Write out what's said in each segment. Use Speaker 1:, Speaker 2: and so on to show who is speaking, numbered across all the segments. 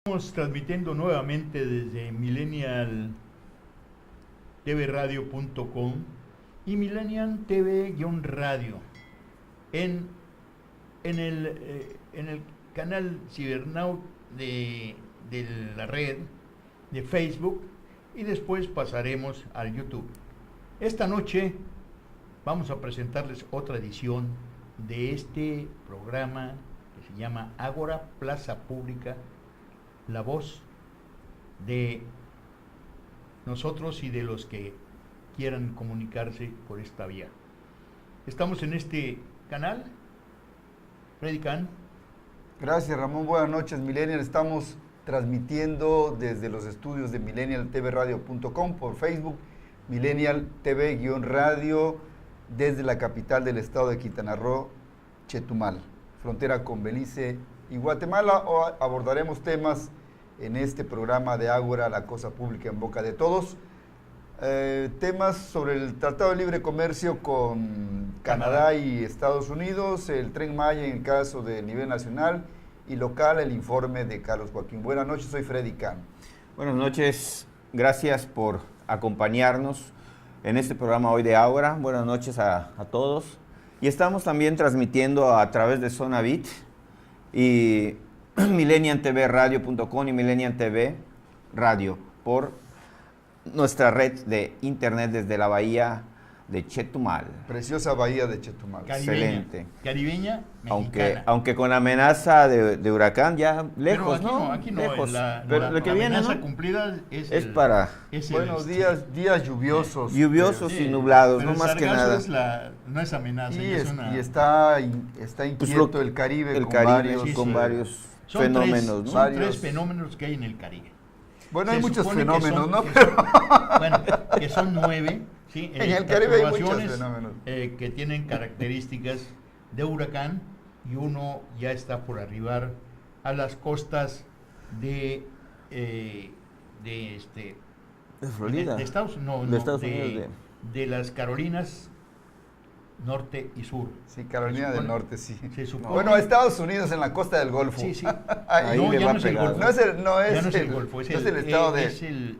Speaker 1: Estamos transmitiendo nuevamente desde millennialtvradio.com y Millennial TV-radio en el canal Cibernaut de la red de Facebook, y después pasaremos al YouTube. Esta noche vamos a presentarles otra edición de este programa que se llama Ágora Plaza Pública, la voz de nosotros y de los que quieran comunicarse por esta vía. Estamos en este canal. Freddy Can.
Speaker 2: Gracias, Ramón. Buenas noches, Millennial. Estamos transmitiendo desde los estudios de millennialtvradio.com por Facebook, Millennial TV-radio, desde la capital del estado de Quintana Roo, Chetumal, frontera con Belice y Guatemala. Hoy abordaremos temas en este programa de Ágora, la cosa pública en boca de todos. Temas sobre el Tratado de Libre Comercio con Canadá y Estados Unidos, el Tren Maya en el caso de nivel nacional y local, el informe de Carlos Joaquín. Buenas noches, soy Freddy Can.
Speaker 3: Buenas noches, gracias por acompañarnos en este programa hoy de Ágora. Buenas noches a todos. Y estamos también transmitiendo a través de Zona Bit y millennialtvradio.com y Millennial TV Radio por nuestra red de internet desde la bahía de Chetumal.
Speaker 2: Preciosa bahía de Chetumal.
Speaker 3: Excelente.
Speaker 1: Caribeña mexicana.
Speaker 3: Aunque con amenaza de huracán ya lejos,
Speaker 1: pero
Speaker 3: ¿no?
Speaker 1: Aquí no,
Speaker 3: lejos.
Speaker 1: Pero
Speaker 3: lo que viene,
Speaker 1: amenaza
Speaker 3: ¿no?
Speaker 1: cumplida es
Speaker 2: buenos días lluviosos.
Speaker 3: Lluviosos y nublados,
Speaker 1: pero
Speaker 3: no más que nada.
Speaker 1: No es amenaza.
Speaker 2: Y está inquieto
Speaker 3: pues
Speaker 2: el Caribe,
Speaker 3: con varios fenómenos, ¿no?
Speaker 1: Son tres fenómenos que hay en el Caribe.
Speaker 2: Bueno, hay muchos fenómenos, ¿no?
Speaker 1: Bueno, que son 9, ¿sí?
Speaker 2: En el Caribe hay muchos fenómenos.
Speaker 1: Que tienen características de huracán, y uno ya está por arribar a las costas de
Speaker 3: Florida.
Speaker 1: de Estados Unidos, de las Carolinas Norte y Sur.
Speaker 2: Sí, Carolina del Norte, sí.
Speaker 1: Bueno,
Speaker 2: Estados Unidos en la costa del Golfo.
Speaker 1: Sí, sí.
Speaker 3: Ahí
Speaker 1: no,
Speaker 3: le
Speaker 1: ya
Speaker 3: va
Speaker 1: no
Speaker 3: a
Speaker 1: es el
Speaker 3: pegar.
Speaker 1: Golfo.
Speaker 2: No es el
Speaker 1: Golfo,
Speaker 2: es el estado de...
Speaker 1: Es el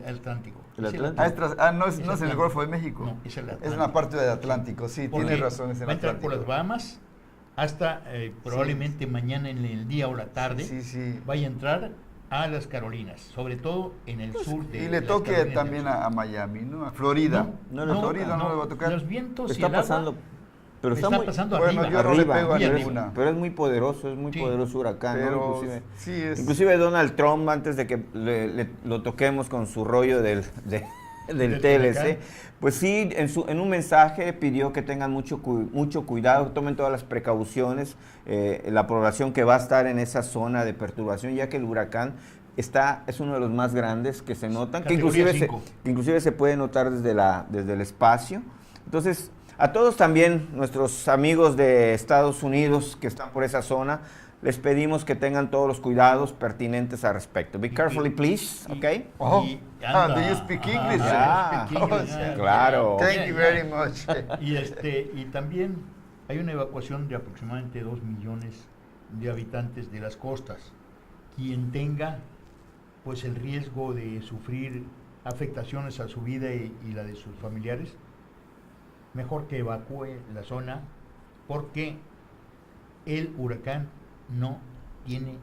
Speaker 1: Atlántico.
Speaker 3: ¿El Atlántico?
Speaker 2: No es en el Golfo de México.
Speaker 1: No, es el Atlántico.
Speaker 2: Es una parte del Atlántico, sí, tiene razón, es el
Speaker 1: va a entrar
Speaker 2: Atlántico.
Speaker 1: por las Bahamas hasta probablemente mañana en el día o la tarde.
Speaker 2: Sí.
Speaker 1: Vaya a entrar a las Carolinas, sobre todo en el sur de
Speaker 2: Y le toque también a Miami, ¿no? A Florida.
Speaker 3: No,
Speaker 2: Florida no le va a tocar.
Speaker 1: Los vientos
Speaker 3: está pasando, pero está
Speaker 1: pasando
Speaker 2: bueno,
Speaker 1: arriba.
Speaker 2: yo no le pego a ninguna.
Speaker 3: Pero es muy poderoso, poderoso huracán,
Speaker 2: pero,
Speaker 3: ¿no?
Speaker 2: Inclusive
Speaker 3: Donald Trump, antes de que lo toquemos con su rollo del TLC, pues sí, en un mensaje pidió que tengan mucho cuidado, tomen todas las precauciones, la población que va a estar en esa zona de perturbación, ya que el huracán es uno de los más grandes que se notan, que inclusive se puede notar desde el espacio. Entonces, a todos también, nuestros amigos de Estados Unidos que están por esa zona, les pedimos que tengan todos los cuidados pertinentes al respecto. Be careful, please, ¿ok?
Speaker 2: Do you speak English?
Speaker 3: Claro.
Speaker 2: Thank you very much.
Speaker 1: Y también hay una evacuación de aproximadamente 2 millones de habitantes de las costas. Quien tenga pues el riesgo de sufrir afectaciones a su vida y la de sus familiares, mejor que evacúe la zona, porque el huracán no tiene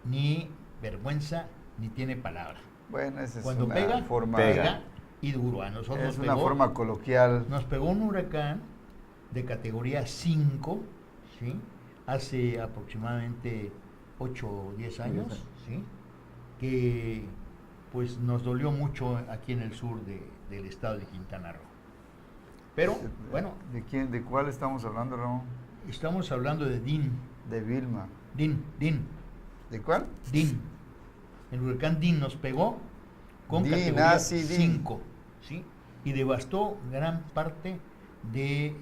Speaker 1: ni vergüenza ni tiene palabra.
Speaker 2: Bueno, esa es
Speaker 1: cuando
Speaker 2: una forma...
Speaker 1: pega y duro. A nosotros
Speaker 2: es una forma coloquial.
Speaker 1: Nos pegó un huracán de categoría 5, ¿sí? Hace aproximadamente 8 o 10 años, ¿sí? Que pues nos dolió mucho aquí en el sur del estado de Quintana Roo. Pero, bueno...
Speaker 2: ¿De cuál estamos hablando, Ramón?
Speaker 1: Estamos hablando de Dean.
Speaker 2: De Vilma.
Speaker 1: Dean.
Speaker 2: ¿De cuál?
Speaker 1: Dean. El huracán Dean nos pegó con categoría 5, ¿sí? Y devastó gran parte de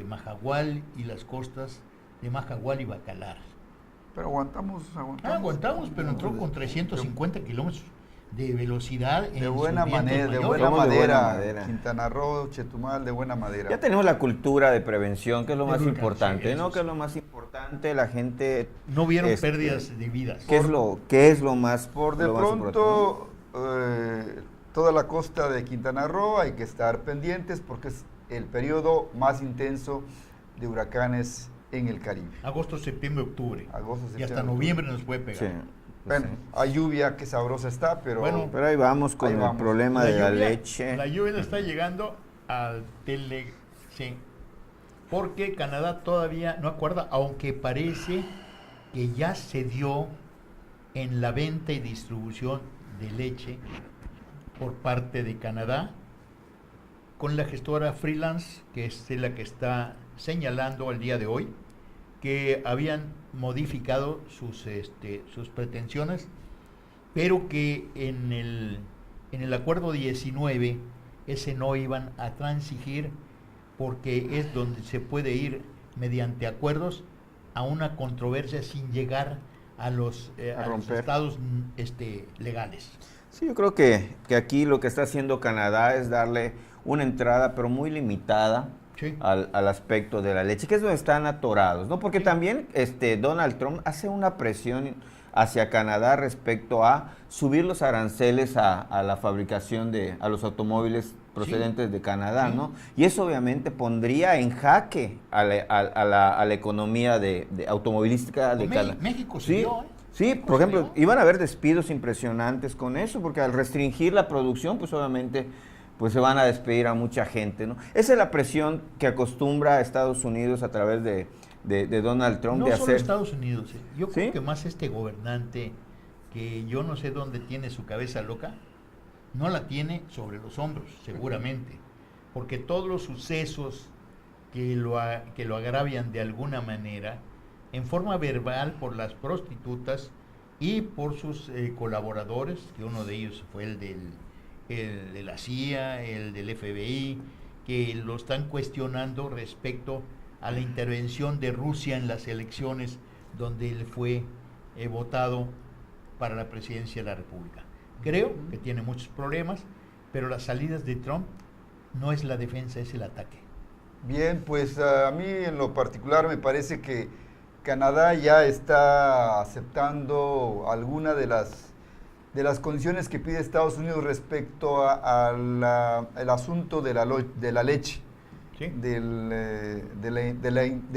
Speaker 1: Majagual y las costas de Majagual y Bacalar.
Speaker 2: Pero aguantamos.
Speaker 1: Aguantamos, pero entró con 350 kilómetros de velocidad. en
Speaker 2: De buena
Speaker 1: sus vientos
Speaker 2: manera, de
Speaker 1: mayores.
Speaker 2: buena
Speaker 3: Somos de buena
Speaker 2: madera.
Speaker 3: madera.
Speaker 2: Quintana Roo, Chetumal, de buena madera.
Speaker 3: Ya tenemos la cultura de prevención, que es lo
Speaker 1: De
Speaker 3: más
Speaker 1: huracán,
Speaker 3: importante,
Speaker 1: sí,
Speaker 3: ¿no?
Speaker 1: eso
Speaker 3: Que es
Speaker 1: sí.
Speaker 3: lo más importante, la gente...
Speaker 1: No hubieron
Speaker 3: este,
Speaker 1: pérdidas de vidas.
Speaker 3: ¿Qué es lo más
Speaker 2: Por de
Speaker 3: lo más importante,
Speaker 2: pronto, toda la costa de Quintana Roo hay que estar pendientes porque es el periodo más intenso de huracanes en el Caribe.
Speaker 1: Agosto, septiembre, octubre.
Speaker 2: Agosto,
Speaker 1: Y
Speaker 2: septiembre,
Speaker 1: hasta
Speaker 2: octubre.
Speaker 1: noviembre nos puede
Speaker 3: ¿no?
Speaker 1: pegar.
Speaker 3: Sí, pues
Speaker 2: Bueno,
Speaker 3: sí.
Speaker 2: hay lluvia, que sabrosa está, pero
Speaker 1: Bueno,
Speaker 3: Pero ahí vamos con
Speaker 2: Ahí
Speaker 3: el
Speaker 2: vamos.
Speaker 3: problema de la leche.
Speaker 1: La lluvia le está llegando al sí. Porque Canadá todavía no acuerda, aunque parece que ya se dio en la venta y distribución de leche por parte de Canadá con la gestora Freelance, que es la que está señalando al día de hoy que habían modificado sus pretensiones, pero que en el acuerdo 19 ese no iban a transigir, porque es donde se puede ir mediante acuerdos a una controversia sin llegar a los
Speaker 3: romper.
Speaker 1: estados legales.
Speaker 3: Sí, yo creo que aquí lo que está haciendo Canadá es darle una entrada, pero muy limitada,
Speaker 1: Sí.
Speaker 3: al aspecto de la leche, que es donde están atorados, ¿no? Porque también Donald Trump hace una presión hacia Canadá respecto a subir los aranceles a la fabricación a los automóviles procedentes de Canadá,
Speaker 1: Sí.
Speaker 3: ¿no? Y eso obviamente pondría en jaque a la economía de automovilística de Canadá.
Speaker 1: México se
Speaker 3: Sí,
Speaker 1: dio,
Speaker 3: sí,
Speaker 1: México
Speaker 3: por
Speaker 1: se
Speaker 3: ejemplo,
Speaker 1: dio.
Speaker 3: iban a haber despidos impresionantes con eso, porque al restringir la producción, pues obviamente pues se van a despedir a mucha gente, ¿no? Esa es la presión que acostumbra a Estados Unidos a través de Donald Trump
Speaker 1: No
Speaker 3: de
Speaker 1: solo
Speaker 3: hacer...
Speaker 1: Estados Unidos, yo
Speaker 3: ¿Sí?
Speaker 1: creo que más este gobernante, que yo no sé dónde tiene su cabeza loca, no la tiene sobre los hombros, seguramente, porque todos los sucesos que lo agravian de alguna manera, en forma verbal por las prostitutas y por sus colaboradores, que uno de ellos fue el de la CIA, el del FBI, que lo están cuestionando respecto a la intervención de Rusia en las elecciones donde él fue votado para la presidencia de la República. Creo que tiene muchos problemas, pero las salidas de Trump no es la defensa, es el ataque.
Speaker 2: bien, pues a mí en lo particular me parece que Canadá ya está aceptando alguna de las condiciones que pide Estados Unidos respecto al asunto de la leche,
Speaker 1: ¿Sí?
Speaker 2: de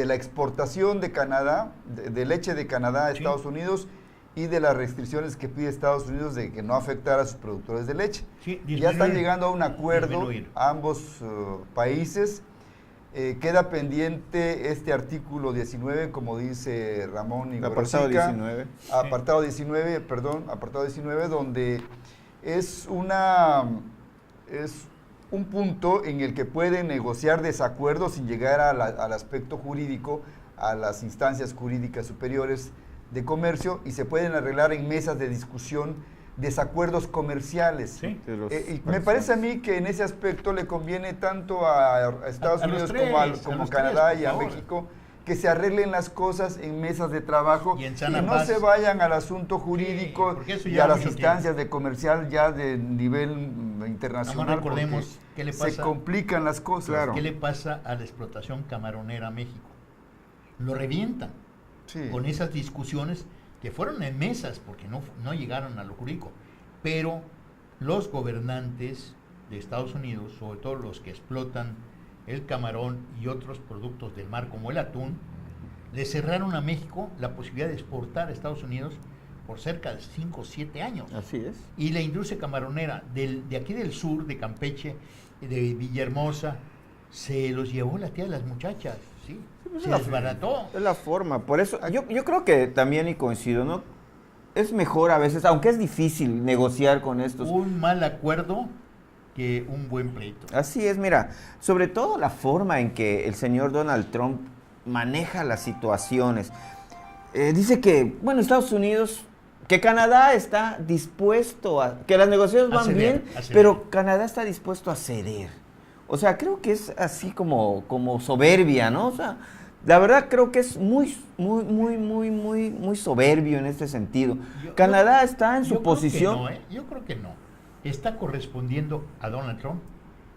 Speaker 2: la exportación de Canadá, de leche de Canadá a
Speaker 1: Sí.
Speaker 2: Estados Unidos, y de las restricciones que pide Estados Unidos de que no afectara a sus productores de leche.
Speaker 1: Sí,
Speaker 2: Ya están
Speaker 1: disminuir,
Speaker 2: llegando a un acuerdo
Speaker 1: disminuir.
Speaker 2: ambos países. Queda pendiente este artículo 19, como dice Ramón
Speaker 3: El apartado
Speaker 2: Igorosica.
Speaker 3: 19.
Speaker 2: Apartado 19, perdón, apartado 19, donde es un punto en el que pueden negociar desacuerdos sin llegar al aspecto jurídico, a las instancias jurídicas superiores de comercio, y se pueden arreglar en mesas de discusión desacuerdos comerciales.
Speaker 1: Sí.
Speaker 3: De los
Speaker 2: Y me parece a mí que en ese aspecto le conviene tanto a Estados
Speaker 1: A los
Speaker 2: Unidos
Speaker 1: tres,
Speaker 2: como
Speaker 1: a los
Speaker 2: Canadá
Speaker 1: tres, por
Speaker 2: y a
Speaker 1: favor.
Speaker 2: México, que se arreglen las cosas en mesas de trabajo
Speaker 1: Y
Speaker 2: y,
Speaker 1: en sana
Speaker 2: no
Speaker 1: paz.
Speaker 2: se vayan al asunto jurídico
Speaker 1: porque eso
Speaker 2: y
Speaker 1: ya
Speaker 2: a las
Speaker 1: mucho
Speaker 2: instancias de comercial ya de nivel internacional.
Speaker 1: Nada más recordemos
Speaker 2: porque
Speaker 1: qué le
Speaker 2: se
Speaker 1: pasa-
Speaker 2: complican las cosas.
Speaker 3: Claro.
Speaker 1: ¿Qué le pasa a la explotación camaronera a México? Lo revientan
Speaker 2: Sí.
Speaker 1: con esas discusiones que fueron en mesas porque no llegaron a lo jurídico. Pero los gobernantes de Estados Unidos, sobre todo los que explotan el camarón y otros productos del mar como el atún, le cerraron a México la posibilidad de exportar a Estados Unidos por cerca de 5 o 7 años.
Speaker 3: Así es.
Speaker 1: Y la industria camaronera de aquí del sur, de Campeche, de Villahermosa, se los llevó la tía de las muchachas, ¿sí?
Speaker 3: pues
Speaker 1: Se
Speaker 3: la-
Speaker 1: desbarató.
Speaker 3: Es la forma. Por eso, yo creo que también, y coincido, ¿no? Es mejor a veces, aunque es difícil negociar con estos.
Speaker 1: Un mal acuerdo que un buen pleito.
Speaker 3: Así es, mira, sobre todo la forma en que el señor Donald Trump maneja las situaciones. Dice que, bueno, Estados Unidos, que Canadá está dispuesto que las negociaciones
Speaker 1: A
Speaker 3: van
Speaker 1: ceder,
Speaker 3: bien,
Speaker 1: a ceder.
Speaker 3: pero Canadá está dispuesto a ceder. O sea, creo que es así como soberbia, ¿no? O sea, La verdad creo que es muy soberbio en este sentido. Canadá está en su posición.
Speaker 1: Yo creo que no. Está correspondiendo a Donald Trump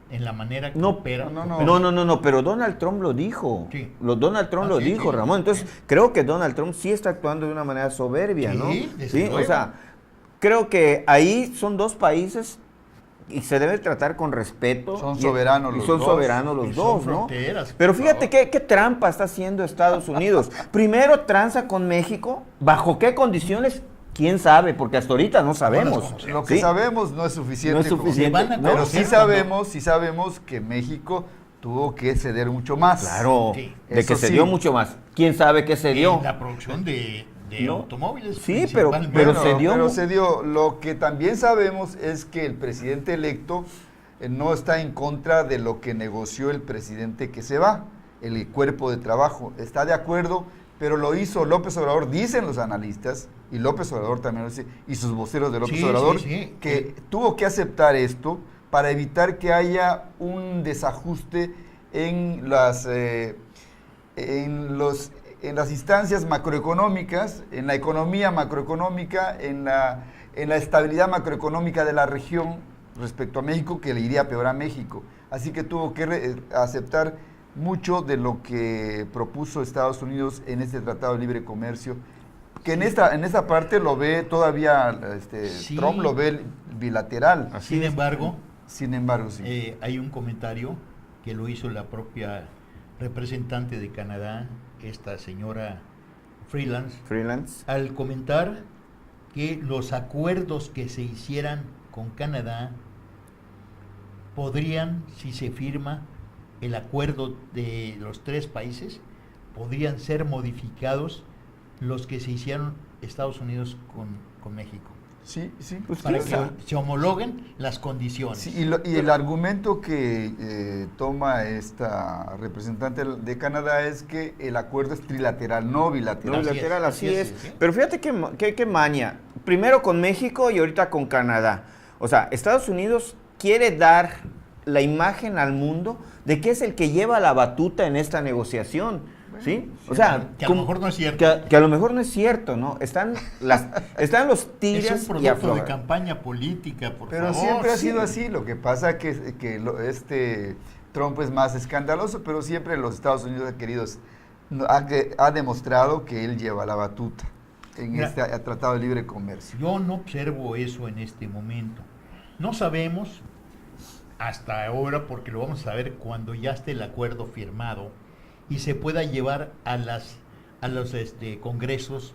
Speaker 1: en la manera que
Speaker 3: No,
Speaker 1: opera.
Speaker 3: No, pero Donald Trump lo dijo.
Speaker 1: Sí.
Speaker 3: Donald Trump lo dijo,
Speaker 1: sí.
Speaker 3: Ramón. Entonces, creo que Donald Trump sí está actuando de una manera soberbia,
Speaker 1: Sí,
Speaker 3: ¿no?
Speaker 1: desde
Speaker 3: Sí,
Speaker 1: luego.
Speaker 3: o sea, creo que ahí son dos países y se debe tratar con respeto.
Speaker 2: Son soberanos los
Speaker 3: son
Speaker 2: dos.
Speaker 3: soberanos los
Speaker 1: Y son
Speaker 3: dos, ¿no?
Speaker 1: fronteras,
Speaker 3: Pero
Speaker 1: por
Speaker 3: fíjate
Speaker 1: favor.
Speaker 3: qué trampa está haciendo Estados Unidos. Primero tranza con México, ¿bajo qué condiciones? ¿Quién sabe? Porque hasta ahorita no sabemos.
Speaker 2: Lo que
Speaker 3: ¿sí?
Speaker 2: sabemos no es suficiente.
Speaker 3: No es suficiente.
Speaker 1: Van a
Speaker 2: Pero
Speaker 1: conocer
Speaker 2: sí sabemos que México tuvo que ceder mucho más.
Speaker 3: Claro,
Speaker 1: Sí.
Speaker 3: de
Speaker 2: Eso
Speaker 3: que se
Speaker 2: sí.
Speaker 3: dio mucho más. ¿Quién sabe qué se dio?
Speaker 1: En la producción de
Speaker 3: ¿No?
Speaker 1: automóviles.
Speaker 3: Sí, pero
Speaker 1: principalmente.
Speaker 3: se dio.
Speaker 2: Pero se dio. Lo que también sabemos es que el presidente electo no está en contra de lo que negoció el presidente que se va, el cuerpo de trabajo. Está de acuerdo, pero lo hizo López Obrador, dicen los analistas, y López Obrador también lo dice, y sus voceros de López
Speaker 1: Sí,
Speaker 2: Obrador,
Speaker 1: sí.
Speaker 2: que tuvo que aceptar esto para evitar que haya un desajuste en las instancias macroeconómicas, en la economía macroeconómica, en la estabilidad macroeconómica de la región respecto a México, que le iría peor a México. Así que tuvo que aceptar mucho de lo que propuso Estados Unidos en este Tratado de Libre Comercio, que en esta parte lo ve todavía,
Speaker 1: Sí.
Speaker 2: Trump lo ve bilateral.
Speaker 1: Sin embargo,
Speaker 2: Sin embargo, sí.
Speaker 1: hay un comentario que lo hizo la propia representante de Canadá, esta señora
Speaker 3: Freelance.
Speaker 1: al comentar que los acuerdos que se hicieran con Canadá podrían, si se firma el acuerdo de los tres países, podrían ser modificados los que se hicieron Estados Unidos con México,
Speaker 2: Sí, sí.
Speaker 3: Pues
Speaker 1: para
Speaker 3: quién
Speaker 1: que
Speaker 3: sabe.
Speaker 1: se homologuen las condiciones.
Speaker 2: Sí, y el argumento que toma esta representante de Canadá es que el acuerdo es trilateral, no bilateral.
Speaker 3: No, bilateral, así es.
Speaker 1: ¿sí?
Speaker 3: Pero fíjate qué maña. Primero con México y ahorita con Canadá. O sea, Estados Unidos quiere dar la imagen al mundo de que es el que lleva la batuta en esta negociación. ¿Sí? O sea,
Speaker 1: que a lo mejor no es cierto.
Speaker 3: Que a lo mejor no es cierto, ¿no? Están los tigres
Speaker 1: Es un
Speaker 3: y
Speaker 1: producto
Speaker 3: afloran.
Speaker 1: de campaña política, por
Speaker 2: Pero
Speaker 1: favor.
Speaker 2: siempre ha
Speaker 1: sí.
Speaker 2: sido así. Lo que pasa que Trump es más escandaloso, pero siempre los Estados Unidos ha demostrado que él lleva la batuta en
Speaker 1: Mira,
Speaker 2: este Tratado de Libre Comercio.
Speaker 1: Yo no observo eso en este momento. No sabemos hasta ahora, porque lo vamos a saber cuando ya esté el acuerdo firmado y se pueda llevar a los congresos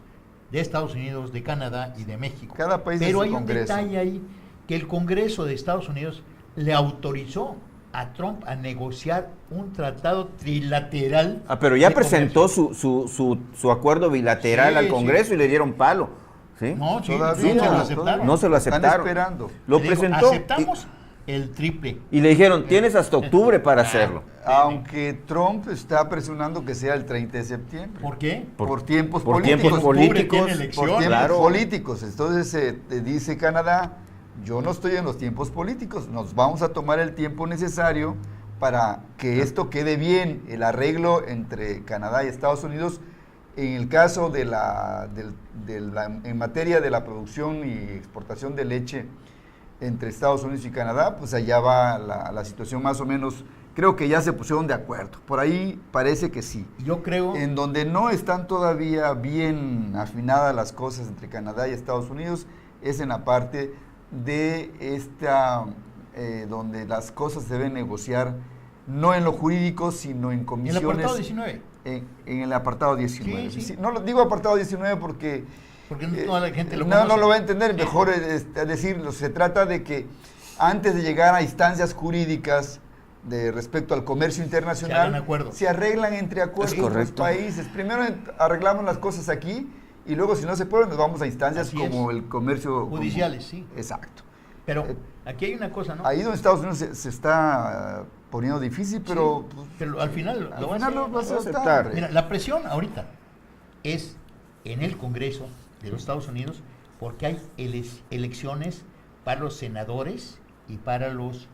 Speaker 1: de Estados Unidos, de Canadá y de México.
Speaker 2: Cada país
Speaker 1: Pero
Speaker 2: tiene
Speaker 1: hay
Speaker 2: su
Speaker 1: un
Speaker 2: congreso.
Speaker 1: detalle ahí, que el Congreso de Estados Unidos le autorizó a Trump a negociar un tratado trilateral.
Speaker 3: Pero ya
Speaker 1: de
Speaker 3: presentó
Speaker 1: comercio.
Speaker 3: su acuerdo bilateral
Speaker 1: Sí,
Speaker 3: al Congreso
Speaker 1: sí.
Speaker 3: y le dieron palo. ¿Sí?
Speaker 1: No, sí,
Speaker 2: Todavía
Speaker 1: no se lo
Speaker 2: no,
Speaker 1: aceptaron.
Speaker 3: No se lo
Speaker 2: Están
Speaker 3: aceptaron.
Speaker 2: esperando.
Speaker 3: Lo
Speaker 1: Le digo,
Speaker 3: presentó
Speaker 1: aceptamos el triple.
Speaker 3: y le dijeron, tienes hasta octubre para hacerlo.
Speaker 2: Aunque Trump está presionando que sea el 30 de septiembre.
Speaker 1: ¿Por qué?
Speaker 2: Por tiempos
Speaker 3: por
Speaker 2: políticos.
Speaker 3: tiempos políticos,
Speaker 1: tiene elección.
Speaker 2: Por tiempos
Speaker 3: Claro.
Speaker 2: políticos. Entonces dice Canadá, yo no estoy en los tiempos políticos, nos vamos a tomar el tiempo necesario para que esto quede bien, el arreglo entre Canadá y Estados Unidos. En el caso en materia de la producción y exportación de leche entre Estados Unidos y Canadá, pues allá va la situación más o menos, creo que ya se pusieron de acuerdo. Por ahí parece que sí.
Speaker 1: Yo creo.
Speaker 2: En donde no están todavía bien afinadas las cosas entre Canadá y Estados Unidos es en la parte de donde las cosas se deben negociar no en lo jurídico, sino en
Speaker 1: el
Speaker 2: comisiones.
Speaker 1: apartado 19.
Speaker 2: En el apartado 19.
Speaker 1: Sí, sí.
Speaker 2: Sí, no lo digo apartado 19 porque
Speaker 1: Porque no toda la gente lo
Speaker 2: no
Speaker 1: conoce.
Speaker 2: lo va a entender, mejor decirlo. Se trata de que antes de llegar a instancias jurídicas respecto al comercio internacional,
Speaker 1: Se hagan acuerdos.
Speaker 2: se arreglan entre acuerdos
Speaker 3: Es
Speaker 2: los
Speaker 3: correcto.
Speaker 2: países. Primero arreglamos las cosas aquí y luego si no se puede nos vamos a instancias
Speaker 1: Así
Speaker 2: como
Speaker 1: es.
Speaker 2: el comercio
Speaker 1: Judiciales, sí.
Speaker 2: Exacto.
Speaker 1: Pero aquí hay una cosa, ¿no?
Speaker 2: Ahí donde Estados Unidos se está poniendo difícil, pero
Speaker 1: Sí, pero al final
Speaker 2: al
Speaker 1: lo va a
Speaker 2: final
Speaker 1: hacer.
Speaker 2: lo vas a
Speaker 3: aceptar.
Speaker 2: aceptar.
Speaker 1: Mira, la presión ahorita es en el Congreso de los Estados Unidos porque hay elecciones para los senadores y para los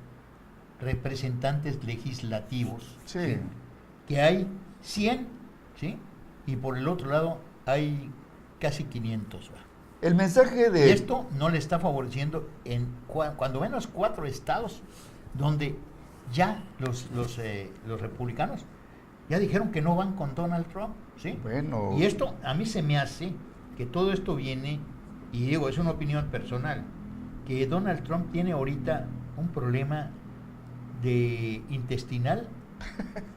Speaker 1: representantes legislativos.
Speaker 2: Sí.
Speaker 1: Que hay 100 ¿sí? Y por el otro lado hay casi 500. ¿Va?
Speaker 2: El mensaje de...
Speaker 1: Y esto no le está favoreciendo cuando ven los 4 estados donde ya los republicanos ya dijeron que no van con Donald Trump, ¿sí?
Speaker 2: Bueno.
Speaker 1: Y esto a mí se me hace que todo esto viene, y digo, es una opinión personal, que Donald Trump tiene ahorita un problema de intestinal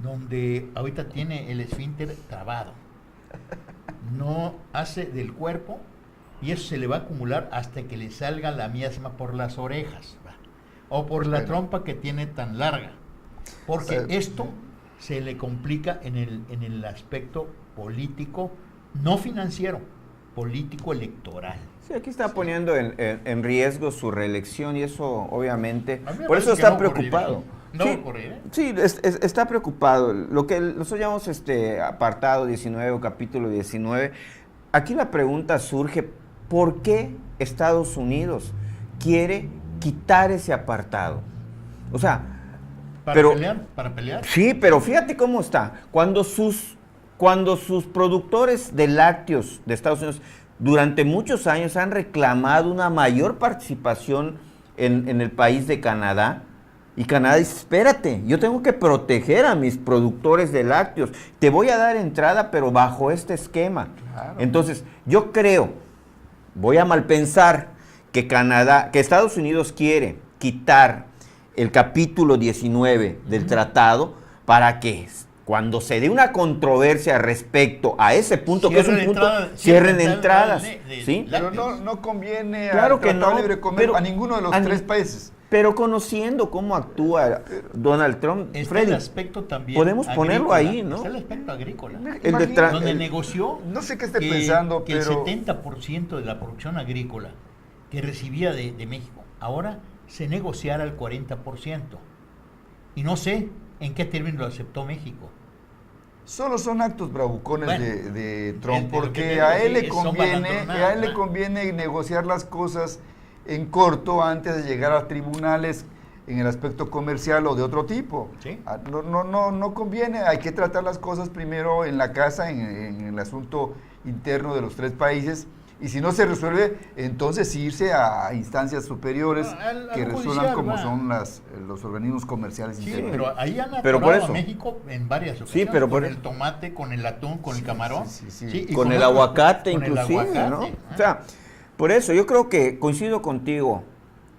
Speaker 1: donde ahorita tiene el esfínter trabado. No hace del cuerpo y eso se le va a acumular hasta que le salga la miasma por las orejas, ¿va? O por la trompa que tiene tan larga. Porque esto se le complica en el aspecto político, no financiero, político electoral.
Speaker 3: Sí, aquí está poniendo en riesgo su reelección y eso obviamente,
Speaker 1: A mí me
Speaker 3: por eso
Speaker 1: parece que
Speaker 3: está
Speaker 1: no
Speaker 3: preocupado.
Speaker 1: No
Speaker 3: Sí,
Speaker 1: ocurrirá.
Speaker 3: sí, está preocupado. Lo que nosotros llamamos apartado 19 o capítulo 19, aquí la pregunta surge, ¿por qué Estados Unidos quiere quitar ese apartado? O sea,
Speaker 1: ¿Para pelear?
Speaker 3: sí, pero fíjate cómo está. Cuando sus productores de lácteos de Estados Unidos durante muchos años han reclamado una mayor participación en el país de Canadá, y Canadá dice, espérate, yo tengo que proteger a mis productores de lácteos, te voy a dar entrada, pero bajo este esquema.
Speaker 2: Claro.
Speaker 3: Entonces, yo creo, voy a malpensar, que Estados Unidos quiere quitar el capítulo 19 del tratado para que cuando se dé una controversia respecto a ese punto, que es un punto, cierren entradas, ¿sí?
Speaker 2: Pero no conviene
Speaker 3: Claro
Speaker 2: al
Speaker 3: que
Speaker 2: Tratado
Speaker 3: no,
Speaker 2: Libre Comercio
Speaker 3: pero
Speaker 2: a ninguno de los 3 países.
Speaker 3: Pero conociendo cómo actúa Donald Trump,
Speaker 1: Está
Speaker 3: Freddy,
Speaker 1: el aspecto también
Speaker 3: podemos ponerlo
Speaker 1: agrícola,
Speaker 3: ahí, ¿no?
Speaker 1: Está el aspecto agrícola.
Speaker 2: Imagínate,
Speaker 1: Donde negoció
Speaker 2: no sé qué esté pensando,
Speaker 1: que
Speaker 2: pero...
Speaker 1: el 70% de la producción agrícola que recibía de México, ahora se negociara al 40%. Y no sé en qué término lo aceptó México.
Speaker 2: Solo son actos bravucones
Speaker 1: Bueno,
Speaker 2: de Trump,
Speaker 1: lo que
Speaker 2: porque
Speaker 1: te
Speaker 2: a
Speaker 1: digo,
Speaker 2: él le
Speaker 1: sí, son
Speaker 2: conviene,
Speaker 1: balantronadas,
Speaker 2: a él le
Speaker 1: ¿no?
Speaker 2: conviene negociar las cosas en corto antes de llegar a tribunales en el aspecto comercial o de otro tipo.
Speaker 1: ¿Sí?
Speaker 2: No conviene, hay que tratar las cosas primero en la casa, en el asunto interno de los 3 países, y si no se resuelve, entonces irse a instancias superiores que resuelvan
Speaker 1: judicial,
Speaker 2: como
Speaker 1: va.
Speaker 2: son los organismos comerciales
Speaker 1: Sí,
Speaker 2: internos.
Speaker 1: pero ahí han
Speaker 3: Pero por
Speaker 1: atorado
Speaker 3: eso.
Speaker 1: a México en varias ocasiones.
Speaker 3: pero
Speaker 1: con
Speaker 3: por
Speaker 1: el tomate, con el atún, con el camarón.
Speaker 2: Sí.
Speaker 1: y
Speaker 3: con el
Speaker 1: otros-
Speaker 3: aguacate
Speaker 1: con el
Speaker 3: inclusive,
Speaker 1: aguacate,
Speaker 3: ¿no?
Speaker 1: ¿ah?
Speaker 3: O sea, por eso yo creo que coincido contigo,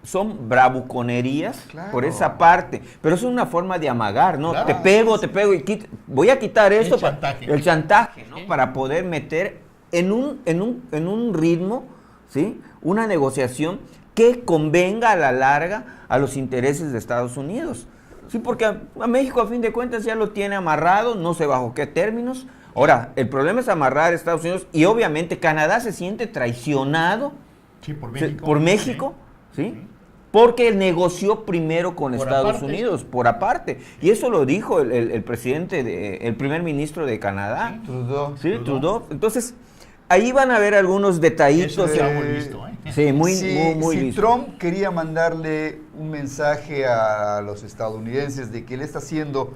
Speaker 3: son bravuconerías
Speaker 2: Claro.
Speaker 3: por esa parte, pero es una forma de amagar, ¿no?
Speaker 1: Claro.
Speaker 3: Te pego y voy a quitar esto,
Speaker 1: chantaje.
Speaker 3: el chantaje, ¿no?
Speaker 1: Sí.
Speaker 3: Para poder meter en un ritmo, ¿sí? Una negociación que convenga a la larga a los intereses de Estados Unidos. Sí, porque a México a fin de cuentas ya lo tiene amarrado, no sé bajo qué términos. Ahora, el problema es amarrar a Estados Unidos y obviamente Canadá se siente traicionado
Speaker 1: Sí, por México.
Speaker 3: por México, ¿sí? Porque negoció primero con
Speaker 1: Por
Speaker 3: Estados
Speaker 1: aparte.
Speaker 3: Unidos, por aparte. Y eso lo dijo el presidente, el primer ministro de Canadá.
Speaker 2: Trudeau.
Speaker 3: Sí, Trudeau. Entonces, ahí van a ver algunos detallitos.
Speaker 1: Eso está muy listo, ¿eh?
Speaker 3: Sí, muy
Speaker 2: si
Speaker 3: listo.
Speaker 2: Trump quería mandarle un mensaje a los estadounidenses de que él está haciendo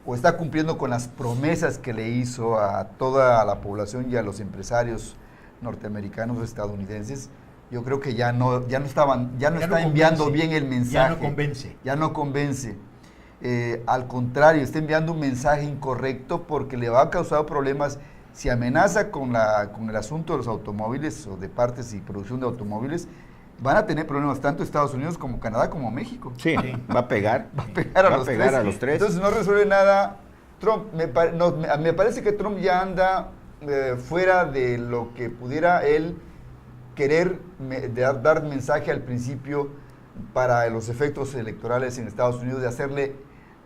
Speaker 2: o está cumpliendo con las promesas que le hizo a toda la población y a los empresarios norteamericanos o estadounidenses, yo creo que ya no está enviando
Speaker 1: convence.
Speaker 2: bien el mensaje.
Speaker 1: Ya no convence.
Speaker 2: Ya no convence. Al contrario, está enviando un mensaje incorrecto porque le va a causar problemas. Si amenaza con el asunto de los automóviles o de partes y producción de automóviles, van a tener problemas tanto Estados Unidos como Canadá como México.
Speaker 3: Sí, va a pegar.
Speaker 2: Va a pegar a los tres. Entonces no resuelve nada. Trump, me parece que Trump ya anda fuera de lo que pudiera él querer dar mensaje al principio para los efectos electorales en Estados Unidos,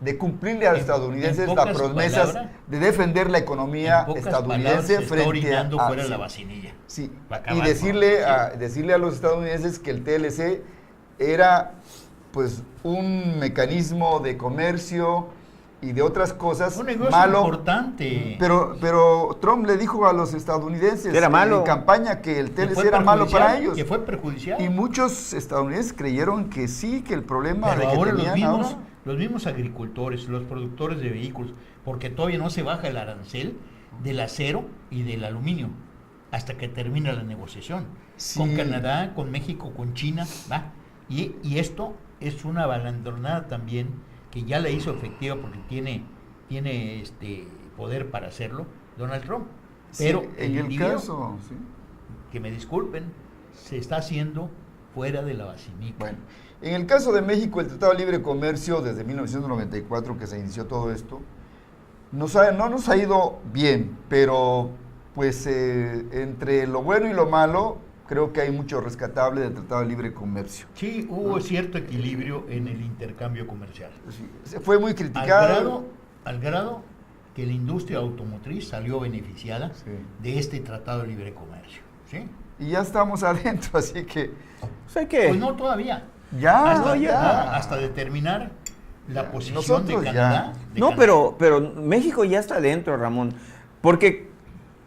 Speaker 2: de cumplirle a los estadounidenses las promesas de defender la economía estadounidense frente a...
Speaker 1: fuera de la vacinilla.
Speaker 2: Sí,
Speaker 1: Acabar,
Speaker 2: y decirle a los estadounidenses que el TLC era pues un mecanismo de comercio y de otras cosas
Speaker 1: Un negocio
Speaker 2: malo.
Speaker 1: importante.
Speaker 2: Pero Trump le dijo a los estadounidenses
Speaker 3: Que era malo.
Speaker 2: en campaña que el
Speaker 1: Que
Speaker 2: TLC
Speaker 1: fue
Speaker 2: era malo para
Speaker 1: perjudicial,
Speaker 2: ellos.
Speaker 1: Que fue perjudicial.
Speaker 2: Y muchos estadounidenses creyeron que sí, que el problema
Speaker 1: Pero
Speaker 2: de que
Speaker 1: ahora
Speaker 2: tenían
Speaker 1: los mismos agricultores, los productores de vehículos, porque todavía no se baja el arancel, del acero y del aluminio, hasta que termine la negociación.
Speaker 2: Sí.
Speaker 1: Con Canadá, con México, con China, ¿va? Y esto es una balandronada también, que ya la hizo efectiva porque tiene poder para hacerlo, Donald Trump. Pero
Speaker 2: sí, en el caso, sí.
Speaker 1: que me disculpen, se está haciendo fuera de la basílica.
Speaker 2: Bueno, en el caso de México, el Tratado de Libre Comercio, desde 1994 que se inició todo esto, no nos ha ido bien, pero pues entre lo bueno y lo malo, creo que hay mucho rescatable del Tratado de Libre Comercio.
Speaker 1: Sí, hubo cierto equilibrio en el intercambio comercial.
Speaker 2: Sí, fue muy criticado.
Speaker 1: Al grado que la industria automotriz salió beneficiada de este Tratado de Libre Comercio. ¿Sí?
Speaker 2: Y ya estamos adentro, así que...
Speaker 1: Pues no todavía. Hasta determinar la posición
Speaker 2: Nosotros
Speaker 1: de Canadá.
Speaker 3: Pero México ya está dentro, Ramón, porque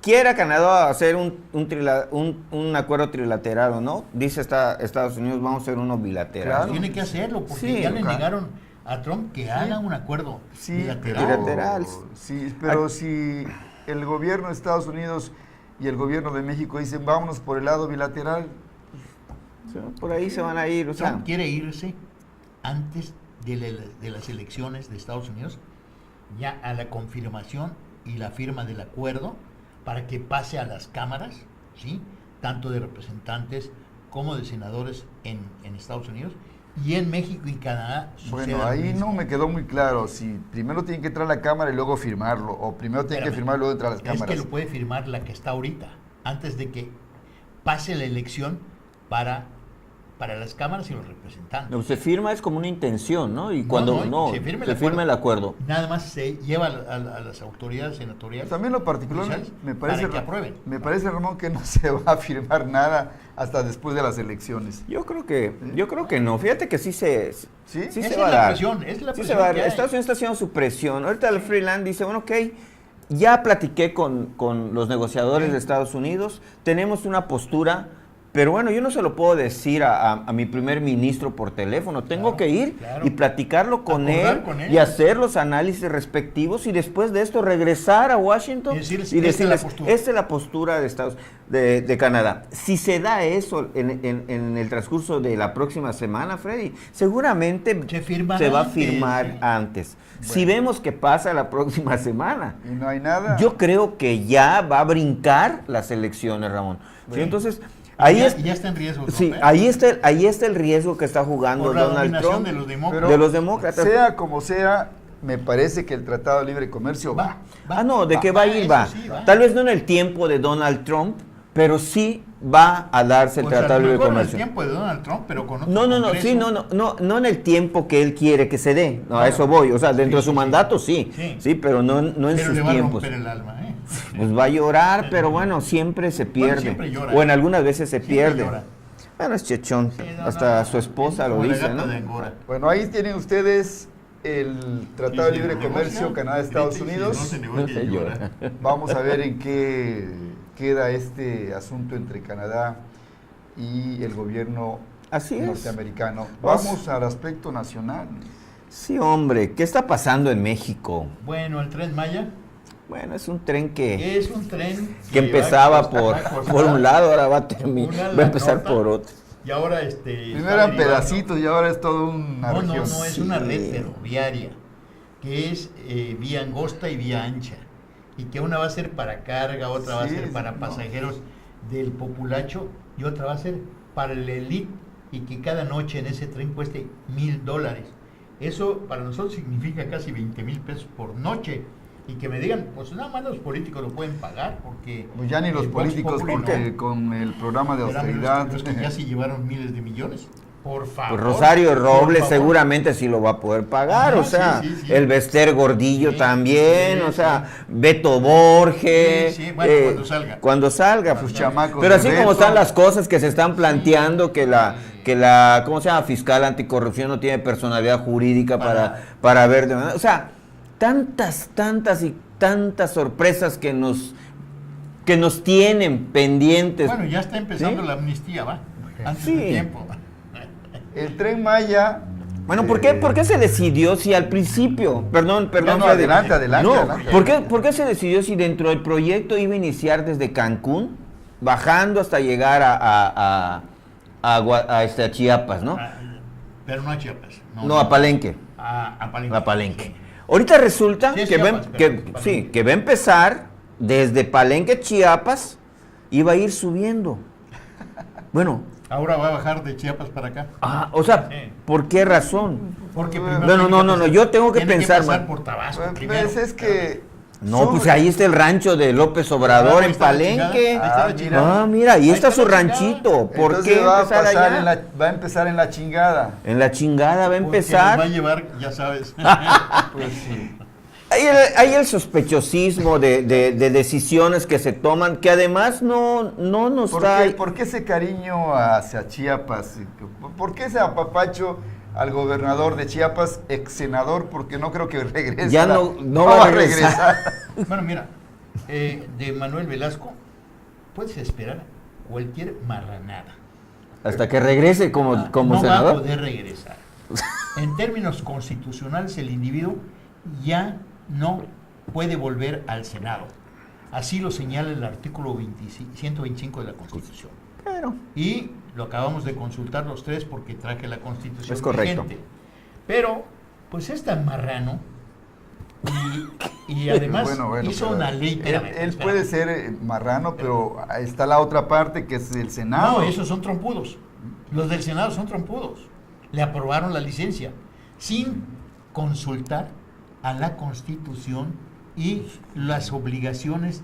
Speaker 3: quiera Canadá hacer un acuerdo trilateral o no, dice Estados Unidos, vamos a hacer uno bilateral.
Speaker 1: Claro. Tiene que hacerlo, porque ya le negaron a Trump que haga un acuerdo bilateral.
Speaker 2: Sí, pero si el gobierno de Estados Unidos y el gobierno de México dicen, vámonos por el lado bilateral,
Speaker 3: por ahí se van a ir.
Speaker 1: Trump quiere irse antes de las elecciones de Estados Unidos, ya a la confirmación y la firma del acuerdo, para que pase a las cámaras, ¿sí? Tanto de representantes como de senadores en Estados Unidos, y en México y Canadá.
Speaker 2: Bueno, ahí no me quedó muy claro si primero tienen que entrar a la cámara y luego firmarlo, o primero tienen que firmar y luego entrar a las cámaras.
Speaker 1: Es que lo puede firmar la que está ahorita, antes de que pase la elección para las cámaras y los representantes.
Speaker 3: No, se firma es como una intención, ¿no? Y cuando se firma el acuerdo.
Speaker 1: Nada más se lleva a las autoridades senatoriales.
Speaker 2: También lo particular me parece,
Speaker 1: para que aprueben.
Speaker 2: Me parece, Ramón, que no se va a firmar nada hasta después de las elecciones.
Speaker 3: Yo creo que no. Fíjate que sí se va a dar.
Speaker 1: Presión, es la presión.
Speaker 3: Sí se va a dar. Estados Unidos está haciendo su presión. Ahorita el Freeland dice, bueno, ok, ya platiqué con los negociadores de Estados Unidos, tenemos una postura. Pero bueno, yo no se lo puedo decir a mi primer ministro por teléfono. Tengo que ir y platicarlo con él y hacer los análisis respectivos y después de esto regresar a Washington y decirles, esta es la postura de Canadá. Si se da eso en el transcurso de la próxima semana, Freddy, seguramente se va a firmar antes. Bueno. Si vemos que pasa la próxima semana,
Speaker 2: y no hay nada,
Speaker 3: yo creo que ya va a brincar las elecciones, Ramón.
Speaker 1: Bueno.
Speaker 3: ¿Sí? Entonces...
Speaker 1: ya está en riesgo.
Speaker 3: Sí, ahí está el riesgo que está jugando
Speaker 1: por la
Speaker 3: Donald Trump
Speaker 1: de
Speaker 3: los demócratas.
Speaker 2: Sea como sea, me parece que el Tratado de Libre Comercio va.
Speaker 3: De que va a ir, va. Sí, va. Tal vez no en el tiempo de Donald Trump, pero sí va a darse el Tratado de Libre Comercio.
Speaker 1: No en el tiempo de Donald Trump, pero con otro
Speaker 3: no en el tiempo que él quiere que se dé. No, a eso voy. O sea, dentro de su mandato sí, pero no en sus
Speaker 1: le va
Speaker 3: tiempos.
Speaker 1: A romper el alma,
Speaker 3: Pues va a llorar, pero bueno, siempre se pierde.
Speaker 1: Siempre llora,
Speaker 3: o en algunas veces se pierde.
Speaker 1: Llora.
Speaker 3: Bueno, es chechón. Hasta su esposa lo dice, ¿no?
Speaker 2: Bueno, ahí tienen ustedes el Tratado de Libre Comercio Canadá-Estados Unidos. Vamos a ver en qué queda este asunto entre Canadá y el gobierno norteamericano. Vamos al aspecto nacional.
Speaker 3: Sí, hombre, ¿qué está pasando en México?
Speaker 1: Bueno, el Tren Maya.
Speaker 3: Bueno, es un tren que
Speaker 1: empezaba
Speaker 3: por un lado, ahora va a empezar por otro.
Speaker 1: Y ahora
Speaker 2: primero eran pedacitos y ahora es todo una región.
Speaker 1: No, es una red ferroviaria que es vía angosta y vía ancha. Y que una va a ser para carga, otra va a ser para pasajeros del populacho y otra va a ser para el elite, y que cada noche en ese tren cueste $1,000. Eso para nosotros significa casi 20,000 pesos por noche. Y que me digan, pues nada más los políticos lo pueden pagar, porque...
Speaker 2: Pues ya ni los políticos, porque con el programa de austeridad...
Speaker 1: Los que ya se llevaron miles de millones, por favor.
Speaker 3: Pues Rosario Robles seguramente sí lo va a poder pagar, o sea, el Bester Gordillo también, o sea, Beto Borges...
Speaker 1: Bueno,
Speaker 3: cuando salga.
Speaker 2: Sus chamacos.
Speaker 3: Pero así como están las cosas que se están planteando, que la ¿cómo se llama? Fiscal anticorrupción no tiene personalidad jurídica para ver de manera... O sea... Tantas y tantas sorpresas que nos tienen pendientes.
Speaker 1: Bueno, ya está empezando la amnistía, ¿va? Antes de tiempo.
Speaker 2: El Tren Maya
Speaker 3: Bueno, ¿por qué se decidió si al principio, perdón,
Speaker 2: No,
Speaker 3: Freddy.
Speaker 2: adelante,
Speaker 3: No,
Speaker 2: adelante.
Speaker 3: ¿por qué se decidió si dentro del proyecto iba a iniciar desde Cancún, bajando hasta llegar a Chiapas, ¿no?
Speaker 1: Pero no a Chiapas.
Speaker 3: No, a Palenque.
Speaker 1: A Palenque.
Speaker 3: A Palenque.
Speaker 1: Sí.
Speaker 3: Ahorita resulta
Speaker 1: Sí, es
Speaker 3: que,
Speaker 1: Chiapas, pero
Speaker 3: que va a empezar desde Palenque, Chiapas, y va a ir subiendo. Bueno,
Speaker 1: Ahora va a bajar de Chiapas para acá.
Speaker 3: o sea,
Speaker 1: Sí.
Speaker 3: ¿por qué razón?
Speaker 1: Porque
Speaker 2: Bueno,
Speaker 1: primero
Speaker 3: no,
Speaker 1: tiene
Speaker 3: yo tengo que
Speaker 1: tiene
Speaker 3: pensar,
Speaker 1: pasar
Speaker 3: man.
Speaker 1: por Tabasco
Speaker 2: Pues
Speaker 1: primero.
Speaker 2: es que...
Speaker 3: No, pues ahí está el rancho de López Obrador
Speaker 1: Ahí
Speaker 3: en
Speaker 1: está la
Speaker 3: Palenque.
Speaker 1: chingada, ahí está la
Speaker 2: Ah,
Speaker 3: Mira, ahí
Speaker 1: Ahí
Speaker 3: está
Speaker 1: está
Speaker 3: su
Speaker 1: la chingada.
Speaker 3: ranchito. ¿Por
Speaker 2: entonces
Speaker 3: qué
Speaker 2: va a
Speaker 3: empezar
Speaker 2: pasar
Speaker 3: allá?
Speaker 2: va a empezar en la chingada.
Speaker 3: En la chingada va a
Speaker 1: Porque
Speaker 3: empezar.
Speaker 1: nos va a llevar, ya sabes.
Speaker 2: Pues sí.
Speaker 3: Hay el sospechosismo de decisiones que se toman, que además no nos trae.
Speaker 2: ¿Por qué ese cariño hacia Chiapas? ¿Por qué ese apapacho al gobernador de Chiapas, ex senador? Porque no creo que regrese.
Speaker 3: Ya no va a regresar.
Speaker 1: Bueno, mira, de Manuel Velasco puedes esperar cualquier marranada.
Speaker 3: Hasta que regrese como
Speaker 1: no va a
Speaker 3: senador.
Speaker 1: poder regresar. En términos constitucionales, el individuo ya no puede volver al Senado. Así lo señala el artículo 125 de la Constitución.
Speaker 3: Pero,
Speaker 1: Y lo acabamos de consultar los tres porque traje la Constitución
Speaker 3: Es correcto.
Speaker 1: vigente. Pero, pues es tan marrano y además hizo
Speaker 2: pero
Speaker 1: una ley.
Speaker 2: Él
Speaker 1: Espérame.
Speaker 2: puede ser marrano, pero ahí está la otra parte que es el Senado.
Speaker 1: No, esos son trompudos. Los del Senado son trompudos. Le aprobaron la licencia sin consultar a la Constitución y las obligaciones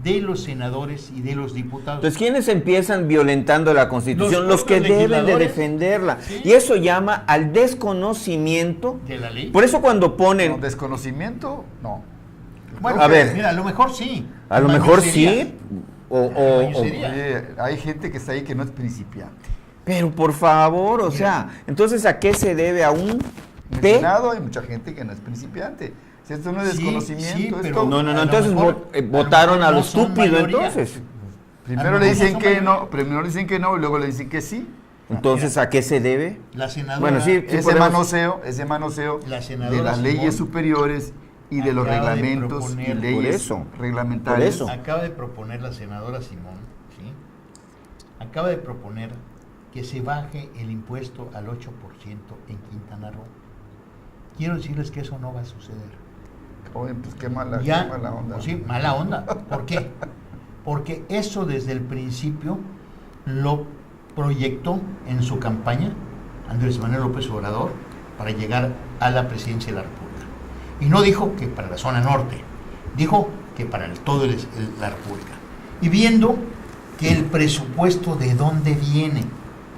Speaker 1: de los senadores y de los diputados.
Speaker 3: entonces, ¿quiénes empiezan violentando la Constitución?
Speaker 1: Los
Speaker 3: Los que
Speaker 1: propios
Speaker 3: deben de
Speaker 1: legisladores.
Speaker 3: defenderla.
Speaker 1: Sí.
Speaker 3: Y eso llama al desconocimiento.
Speaker 1: ¿De la ley?
Speaker 3: Por eso cuando ponen...
Speaker 2: No, desconocimiento, no.
Speaker 1: Bueno,
Speaker 3: A ver.
Speaker 1: mira, a lo mejor sí.
Speaker 3: A lo
Speaker 1: La
Speaker 3: mejor
Speaker 1: mayoría
Speaker 3: sí.
Speaker 1: mayoría.
Speaker 2: Oye, hay gente que está ahí que no es principiante.
Speaker 3: Pero por favor, o
Speaker 1: Mira.
Speaker 3: sea, entonces ¿a qué se debe? ¿A un
Speaker 2: En el
Speaker 3: P?
Speaker 2: Senado hay mucha gente que no es principiante. Si esto no es
Speaker 1: Sí,
Speaker 2: desconocimiento,
Speaker 1: sí, pero-
Speaker 2: esto...
Speaker 3: No,
Speaker 1: A lo
Speaker 3: entonces
Speaker 1: mejor-
Speaker 3: votaron
Speaker 1: a
Speaker 3: a
Speaker 1: lo
Speaker 3: lo
Speaker 1: mejor no son
Speaker 3: estúpido
Speaker 1: mayoría.
Speaker 3: entonces.
Speaker 2: Primero
Speaker 1: A
Speaker 2: le
Speaker 1: lo
Speaker 2: dicen
Speaker 1: mejor
Speaker 2: que
Speaker 1: son
Speaker 2: no, primero le dicen que no y luego le dicen que sí.
Speaker 3: Entonces, ¿a qué se debe?
Speaker 1: La senadora,
Speaker 3: Bueno, sí,
Speaker 2: Ese manoseo
Speaker 1: La senadora
Speaker 2: de las
Speaker 1: Simón
Speaker 2: leyes superiores y de los
Speaker 1: acaba de
Speaker 2: reglamentos y
Speaker 1: proponer-
Speaker 2: leyes
Speaker 3: Por eso.
Speaker 2: reglamentarias.
Speaker 3: Por eso.
Speaker 1: acaba de proponer la senadora Simón, ¿sí? Acaba de proponer que se baje el impuesto al 8% en Quintana Roo. Quiero decirles que eso no va a suceder.
Speaker 2: Oye, pues qué mala onda.
Speaker 1: pues sí, mala onda. ¿Por qué? Porque eso desde el principio lo proyectó en su campaña Andrés Manuel López Obrador para llegar a la presidencia de la República. Y no dijo que para la zona norte, dijo que para todo la República. Y viendo que el presupuesto de dónde viene,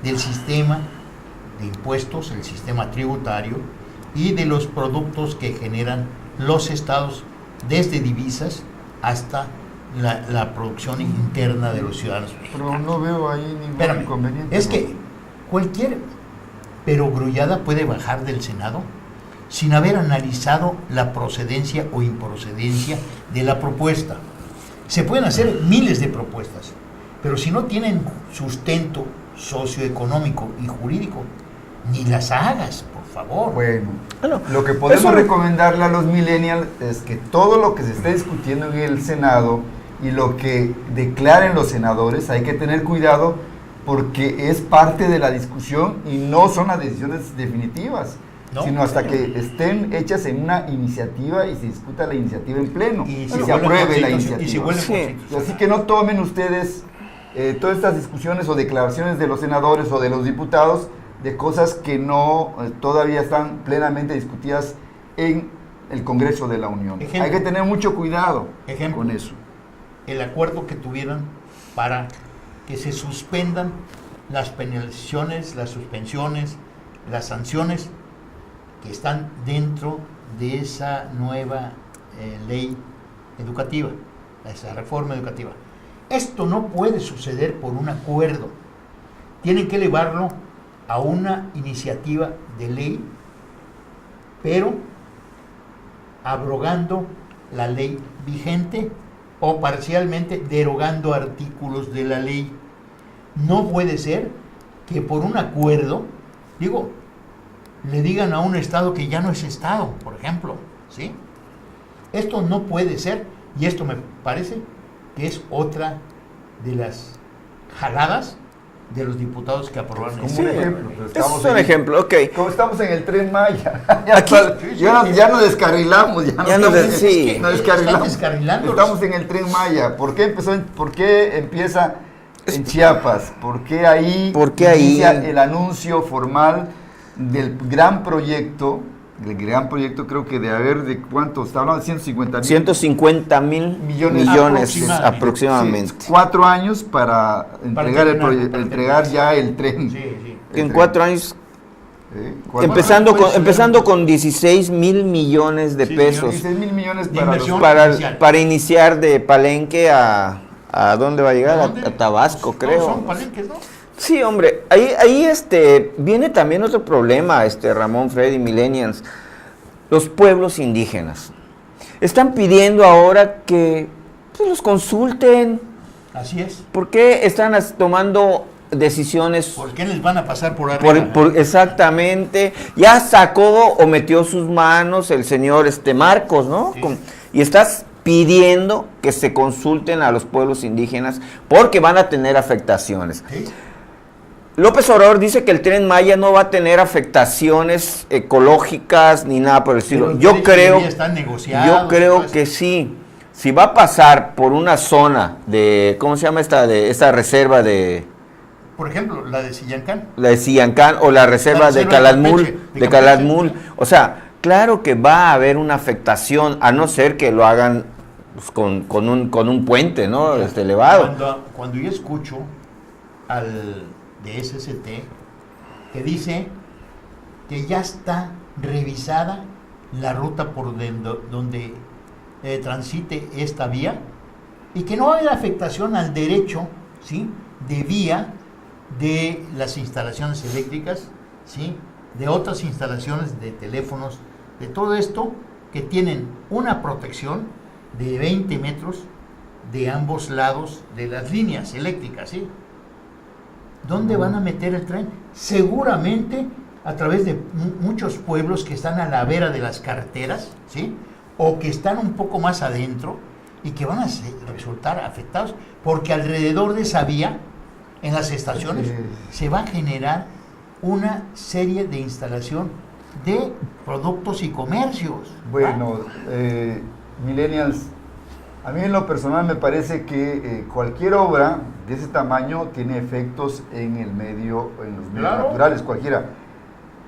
Speaker 1: del sistema de impuestos, el sistema tributario y de los productos que generan los estados, desde divisas hasta la producción interna de los ciudadanos
Speaker 2: Pero
Speaker 1: mexicanos.
Speaker 2: no veo ahí ningún
Speaker 1: Espérame,
Speaker 2: inconveniente.
Speaker 1: es
Speaker 2: ¿no?
Speaker 1: que cualquier perogrullada puede bajar del Senado sin haber analizado la procedencia o improcedencia de la propuesta. Se pueden hacer miles de propuestas, pero si no tienen sustento socioeconómico y jurídico, ni las hagas, por favor.
Speaker 2: Bueno,
Speaker 3: Bueno,
Speaker 2: lo que podemos
Speaker 3: eso-
Speaker 2: recomendarle a los millennials es que todo lo que se esté discutiendo en el Senado y lo que declaren los senadores, hay que tener cuidado porque es parte de la discusión y no son las decisiones definitivas,
Speaker 1: No,
Speaker 2: sino hasta
Speaker 1: claro.
Speaker 2: que estén hechas en una iniciativa y se discuta la iniciativa en pleno y,
Speaker 1: se
Speaker 2: se
Speaker 1: vuelve
Speaker 2: apruebe la
Speaker 1: constitución-
Speaker 2: iniciativa.
Speaker 1: y se vuelve
Speaker 3: Sí.
Speaker 1: constitucional.
Speaker 2: Así que no tomen ustedes todas estas discusiones o declaraciones de los senadores o de los diputados de cosas que no todavía están plenamente discutidas en el Congreso de la Unión.
Speaker 1: Ejemplo.
Speaker 2: Hay que tener mucho cuidado
Speaker 1: Ejemplo.
Speaker 2: con eso.
Speaker 1: El acuerdo que tuvieran para que se suspendan las penalizaciones, las suspensiones, las sanciones que están dentro de esa nueva ley educativa, esa reforma educativa. Esto no puede suceder por un acuerdo. Tienen que elevarlo a una iniciativa de ley, pero abrogando la ley vigente o parcialmente derogando artículos de la ley. No puede ser que por un acuerdo, digo, le digan a un estado que ya no es estado, por ejemplo, ¿sí? Esto no puede ser, y esto me parece que es otra de las jaladas de los diputados que aprobaron
Speaker 2: Como
Speaker 1: este
Speaker 2: un
Speaker 1: ley.
Speaker 2: ejemplo. Pero
Speaker 3: Eso es un ejemplo, ok.
Speaker 2: Como estamos en el Tren Maya.
Speaker 3: Aquí-
Speaker 2: ya nos descarrilamos.
Speaker 3: Ya nos des- sí.
Speaker 2: nos
Speaker 1: Están
Speaker 2: descarrilamos.
Speaker 1: descarrilándolos.
Speaker 2: Estamos en el Tren Maya. ¿Por qué empieza en Chiapas? ¿Por qué ahí inicia el anuncio formal del gran proyecto? El gran proyecto creo que de cuánto, está hablando de
Speaker 3: 150 mil millones aproximadamente.
Speaker 2: Sí, 4 años para entregar entregar ya el tren.
Speaker 1: Sí, sí.
Speaker 3: En 4 años,
Speaker 2: 4
Speaker 3: empezando con 16 mil millones de
Speaker 1: Sí,
Speaker 3: pesos
Speaker 2: 16 mil millones
Speaker 1: De
Speaker 2: para
Speaker 1: inversión.
Speaker 2: los...
Speaker 3: para iniciar de Palenque a ¿dónde va a llegar?
Speaker 1: ¿A dónde?
Speaker 3: A Tabasco,
Speaker 1: Todos
Speaker 3: creo.
Speaker 1: son palenques, ¿no?
Speaker 3: Sí, hombre, ahí viene también otro problema, Ramón, Freddy, Millennials. Los pueblos indígenas están pidiendo ahora que pues, los consulten.
Speaker 1: Así es.
Speaker 3: ¿Por qué están tomando decisiones?
Speaker 1: ¿Por qué les van a pasar por arriba?
Speaker 3: Exactamente. Ya sacó o metió sus manos el señor Marcos, ¿no?
Speaker 1: Sí.
Speaker 3: Y estás pidiendo que se consulten a los pueblos indígenas porque van a tener afectaciones.
Speaker 1: ¿Sí?
Speaker 3: López Obrador dice que el Tren Maya no va a tener afectaciones ecológicas ni nada por el estilo.
Speaker 1: Pero
Speaker 3: Yo
Speaker 1: los derechos
Speaker 3: creo,
Speaker 1: ya están negociados,
Speaker 3: yo creo
Speaker 1: pues.
Speaker 3: que sí. Si va a pasar por una zona de, ¿cómo se llama esta reserva de
Speaker 1: Por ejemplo, la de Sillancán.
Speaker 3: la de Sillancán o la reserva de
Speaker 1: reserva de
Speaker 3: Calatmul,
Speaker 1: Campeche, de
Speaker 3: de
Speaker 1: Campeche,
Speaker 3: Calatmul?
Speaker 1: sí.
Speaker 3: O sea, claro que va a haber una afectación, a no ser que lo hagan pues, con un puente, ¿no? Elevado.
Speaker 1: Cuando yo escucho al de SST que dice que ya está revisada la ruta por donde transite esta vía y que no va a haber afectación al derecho, ¿sí?, de vía de las instalaciones eléctricas, ¿sí?, de otras instalaciones de teléfonos, de todo esto que tienen una protección de 20 metros de ambos lados de las líneas eléctricas, ¿sí? ¿Dónde van a meter el tren? Seguramente a través de muchos pueblos que están a la vera de las carreteras, ¿sí?, o que están un poco más adentro y que van a resultar afectados porque alrededor de esa vía, en las estaciones, se va a generar una serie de instalación de productos y comercios.
Speaker 2: Bueno, Millennials, a mí en lo personal me parece que cualquier obra de ese tamaño tiene efectos en el medio, en los medios
Speaker 1: Claro.
Speaker 2: naturales, cualquiera.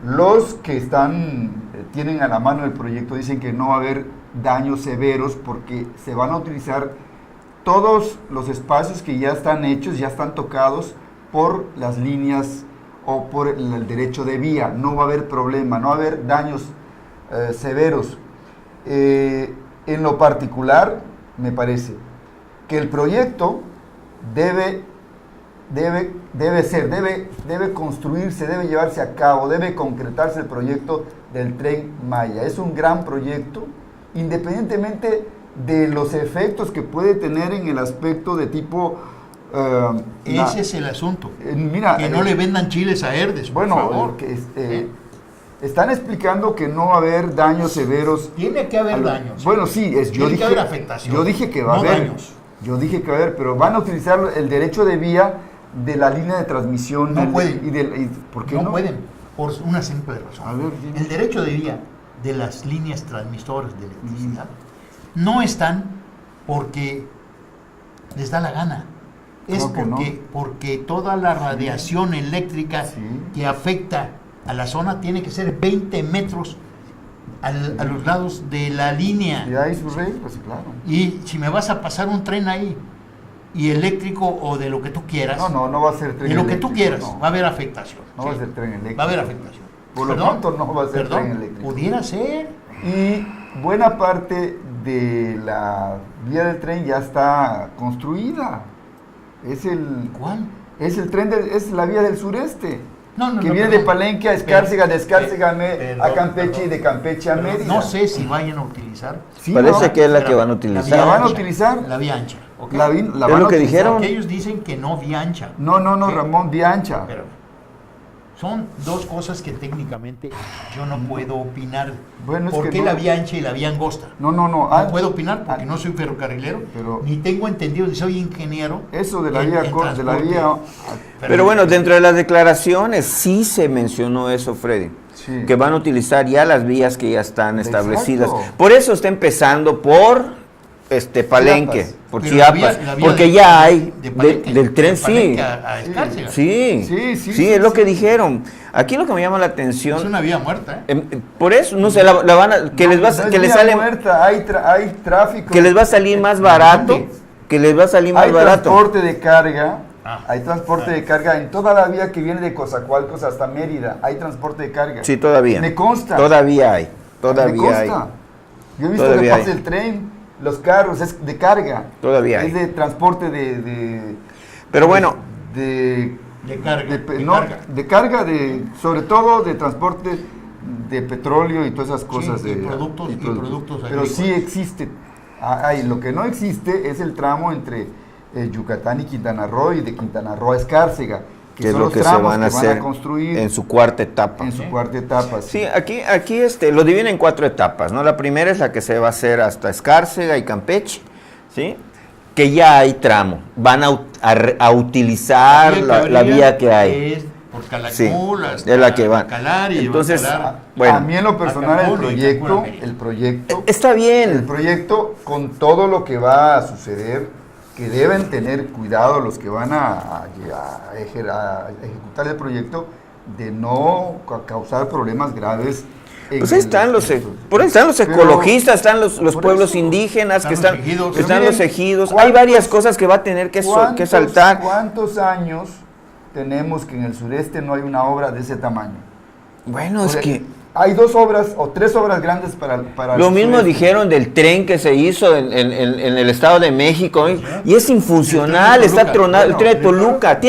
Speaker 2: Los que tienen a la mano el proyecto dicen que no va a haber daños severos porque se van a utilizar todos los espacios que ya están hechos, ya están tocados por las líneas o por el derecho de vía. No va a haber problema, no va a haber daños severos. En lo particular, me parece que el proyecto debe construirse, debe llevarse a cabo, debe concretarse el proyecto del Tren Maya. Es un gran proyecto, independientemente de los efectos que puede tener en el aspecto de tipo...
Speaker 1: Ese es el asunto.
Speaker 2: Mira,
Speaker 1: que no le vendan chiles a Herdes, por favor.
Speaker 2: Están explicando que no va a haber daños severos.
Speaker 1: Tiene que haber daños.
Speaker 2: Bueno, sí,
Speaker 1: Tiene que haber afectación.
Speaker 2: Yo dije que va
Speaker 1: no
Speaker 2: a haber.
Speaker 1: daños.
Speaker 2: Yo dije que va a haber, pero van a utilizar el derecho de vía de la línea de transmisión.
Speaker 1: No pueden.
Speaker 2: ¿Por qué
Speaker 1: no pueden, por una simple razón.
Speaker 2: A ver, dime.
Speaker 1: El derecho de vía de las líneas transmisoras de electricidad no están porque les da la gana. Es porque toda la radiación eléctrica que afecta a la zona tiene que ser 20 metros a los lados de la línea.
Speaker 2: Y ahí su rey, pues claro.
Speaker 1: Y si me vas a pasar un tren ahí, y eléctrico o de lo que tú quieras,
Speaker 2: No va a ser tren
Speaker 1: de lo
Speaker 2: eléctrico.
Speaker 1: que tú quieras,
Speaker 2: No.
Speaker 1: va a haber afectación.
Speaker 2: No va a ser tren eléctrico.
Speaker 1: Va a haber afectación.
Speaker 2: Por lo pronto no va a ser tren eléctrico.
Speaker 1: Pudiera ser.
Speaker 2: Y buena parte de la vía del tren ya está construida.
Speaker 1: ¿Cuál?
Speaker 2: Es el tren, es la vía del sureste.
Speaker 1: No,
Speaker 2: que viene de Palenque a Escárcega, de Escárcega a Campeche y de Campeche a Mérida.
Speaker 1: No sé si vayan a utilizar.
Speaker 2: Sí,
Speaker 3: Parece que es la que van a
Speaker 2: ¿La
Speaker 3: utilizar.
Speaker 2: van a utilizar?
Speaker 1: La vía ancha. ¿ok?
Speaker 2: La
Speaker 3: Es
Speaker 2: van
Speaker 3: lo
Speaker 2: a
Speaker 3: que
Speaker 2: utilizar.
Speaker 3: dijeron.
Speaker 1: Porque ellos dicen que no vía ancha.
Speaker 2: No, Ramón, vía ancha.
Speaker 1: Pero Son dos cosas que técnicamente yo no puedo opinar.
Speaker 2: Bueno, es
Speaker 1: ¿Por
Speaker 2: que
Speaker 1: qué
Speaker 2: no-
Speaker 1: la vía ancha y la vía angosta?
Speaker 2: No.
Speaker 1: No puedo opinar porque no soy ferrocarrilero,
Speaker 2: pero-
Speaker 1: ni tengo entendido, ni soy ingeniero.
Speaker 2: Eso de la
Speaker 1: en-
Speaker 2: vía,
Speaker 1: en
Speaker 2: de la
Speaker 1: transporte.
Speaker 2: vía,
Speaker 3: Pero bueno, dentro de las declaraciones sí se mencionó eso, Freddy.
Speaker 2: Sí.
Speaker 3: Que van a utilizar ya las vías que ya están establecidas.
Speaker 2: Exacto.
Speaker 3: Por eso está empezando por Palenque,
Speaker 2: Chiapas.
Speaker 3: por
Speaker 1: Pero la
Speaker 3: Chiapas,
Speaker 1: vía- la vía
Speaker 3: porque
Speaker 1: de-
Speaker 3: ya hay
Speaker 1: de Palenque,
Speaker 3: del tren,
Speaker 1: de
Speaker 3: sí.
Speaker 1: Palenque a Escárcega.
Speaker 3: Sí, es lo que dijeron. Aquí lo que me llama la atención,
Speaker 1: Es una vía muerta, ¿eh?
Speaker 3: por eso, no sé, la van a, que les va,
Speaker 2: No es
Speaker 3: que les
Speaker 2: vía
Speaker 3: sale,
Speaker 2: muerta, hay tráfico.
Speaker 3: que les va a salir más barato, que les va a salir más
Speaker 2: Hay
Speaker 3: barato.
Speaker 2: transporte de carga,
Speaker 1: Ah.
Speaker 2: hay transporte de carga en toda la vía que viene de Coatzacoalcos hasta Mérida, hay transporte de carga.
Speaker 3: Sí, todavía.
Speaker 2: Me consta.
Speaker 3: Todavía hay,
Speaker 2: Me
Speaker 3: todavía hay.
Speaker 2: consta. Yo he visto
Speaker 3: Todavía
Speaker 2: que pasa
Speaker 3: hay.
Speaker 2: el tren, los carros, es de carga.
Speaker 3: Todavía hay.
Speaker 2: Es de transporte de
Speaker 3: Pero bueno,
Speaker 2: de
Speaker 1: De carga.
Speaker 2: de,
Speaker 1: de
Speaker 2: no,
Speaker 1: carga.
Speaker 2: de carga, sobre todo de transporte de petróleo y todas esas cosas.
Speaker 1: y
Speaker 2: de,
Speaker 1: productos
Speaker 2: Pero
Speaker 1: agrícolas.
Speaker 2: sí existe. Lo que no existe es el tramo entre Yucatán y Quintana Roo y de Quintana Roo a Escárcega,
Speaker 3: que es
Speaker 2: son
Speaker 3: lo
Speaker 2: los
Speaker 3: que se
Speaker 2: tramos
Speaker 3: van a
Speaker 2: que
Speaker 3: hacer
Speaker 2: construir
Speaker 3: en su cuarta etapa.
Speaker 2: en su cuarta etapa.
Speaker 3: Sí, aquí lo dividen en 4 etapas, ¿no? La primera es la que se va a hacer hasta Escárcega y Campeche, ¿sí? Que ya hay tramo. Van a utilizar la vía que hay.
Speaker 1: Es por
Speaker 3: Sí,
Speaker 1: Calakmul hasta
Speaker 3: es la que va.
Speaker 1: Calar y
Speaker 3: Entonces,
Speaker 1: Bacalar.
Speaker 3: bueno.
Speaker 2: A mí en lo personal
Speaker 1: Acapulco y Cancún,
Speaker 2: el proyecto
Speaker 3: Está
Speaker 2: El
Speaker 3: bien.
Speaker 2: proyecto, con todo lo que va a suceder, que deben tener cuidado los que van a ejecutar el proyecto, de no causar problemas graves.
Speaker 3: Pues ahí están por ahí están los
Speaker 2: Pero-
Speaker 3: ecologistas, están los
Speaker 2: por
Speaker 3: pueblos
Speaker 2: eso,
Speaker 3: indígenas, que
Speaker 1: están
Speaker 3: están,
Speaker 1: los ejidos.
Speaker 3: están
Speaker 2: Pero
Speaker 3: los
Speaker 2: miren,
Speaker 3: ejidos. Hay
Speaker 2: ¿cuántos-
Speaker 3: varias cosas que va a tener que saltar.
Speaker 2: ¿Cuántos años tenemos que en el sureste no hay una obra de ese tamaño?
Speaker 3: Bueno,
Speaker 2: O
Speaker 3: es
Speaker 2: sea,
Speaker 3: que
Speaker 2: hay 2 obras o 3 obras grandes para
Speaker 3: lo
Speaker 2: el
Speaker 3: mismo
Speaker 2: sureste.
Speaker 3: dijeron del tren que se hizo en el Estado de México, ¿eh? Y es infuncional,
Speaker 1: El tren de
Speaker 3: está
Speaker 1: Toluca.
Speaker 3: tronado, el
Speaker 2: Bueno,
Speaker 3: tren de Toluca.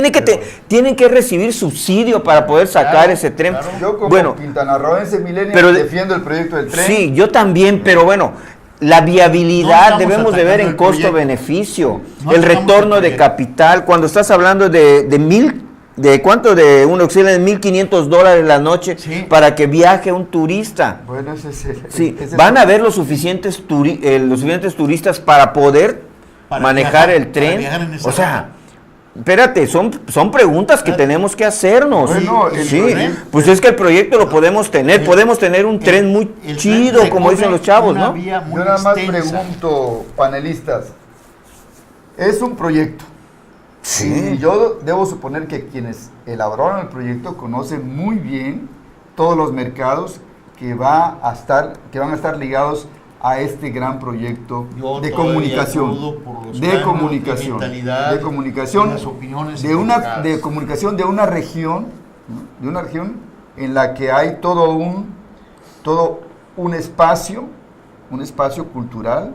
Speaker 3: Tienen que recibir subsidio para poder sacar
Speaker 1: Claro,
Speaker 3: ese tren.
Speaker 1: claro.
Speaker 2: Yo como
Speaker 3: Bueno,
Speaker 2: quintanarroense millennial
Speaker 3: pero
Speaker 2: defiendo el proyecto del tren.
Speaker 3: sí, yo también, pero bueno, la viabilidad
Speaker 1: No estamos
Speaker 3: debemos de ver
Speaker 1: atacando
Speaker 3: en
Speaker 1: el proyecto.
Speaker 3: costo-beneficio,
Speaker 1: No
Speaker 3: el
Speaker 1: atacamos
Speaker 3: retorno
Speaker 1: el
Speaker 3: de
Speaker 1: proyecto.
Speaker 3: capital, cuando estás hablando ¿de cuánto? De un auxilio de $1,500 la noche
Speaker 1: Sí.
Speaker 3: para que viaje un turista.
Speaker 2: Bueno, ese es el...
Speaker 3: Sí,
Speaker 2: ese es
Speaker 3: van
Speaker 2: el-
Speaker 3: a haber los suficientes turistas para poder
Speaker 1: Para
Speaker 3: manejar
Speaker 1: viajar,
Speaker 3: el
Speaker 1: para
Speaker 3: tren.
Speaker 1: viajar en esa
Speaker 3: O sea,
Speaker 1: ruta.
Speaker 3: espérate, son preguntas que
Speaker 1: Claro.
Speaker 3: tenemos que hacernos.
Speaker 2: Bueno, el
Speaker 3: sí,
Speaker 2: proyecto-
Speaker 3: pues es que el proyecto lo podemos tener, podemos tener un tren muy
Speaker 1: el tren
Speaker 3: chido, como dicen
Speaker 1: recorre
Speaker 3: los chavos,
Speaker 1: una
Speaker 3: ¿no?
Speaker 1: vía muy
Speaker 2: Yo nada más
Speaker 1: extensa.
Speaker 2: pregunto, panelistas, es un proyecto.
Speaker 3: Sí.
Speaker 2: Y yo debo suponer que quienes elaboraron el proyecto conocen muy bien todos los mercados que van a estar ligados a este gran proyecto
Speaker 1: Yo
Speaker 2: de
Speaker 1: todavía
Speaker 2: comunicación,
Speaker 1: dudo por los
Speaker 2: de
Speaker 1: planos,
Speaker 2: comunicación,
Speaker 1: de mentalidad,
Speaker 2: de comunicación,
Speaker 1: de las opiniones
Speaker 2: de una
Speaker 1: equivocadas.
Speaker 2: de comunicación de una región, ¿no? De una región en la que hay todo un espacio cultural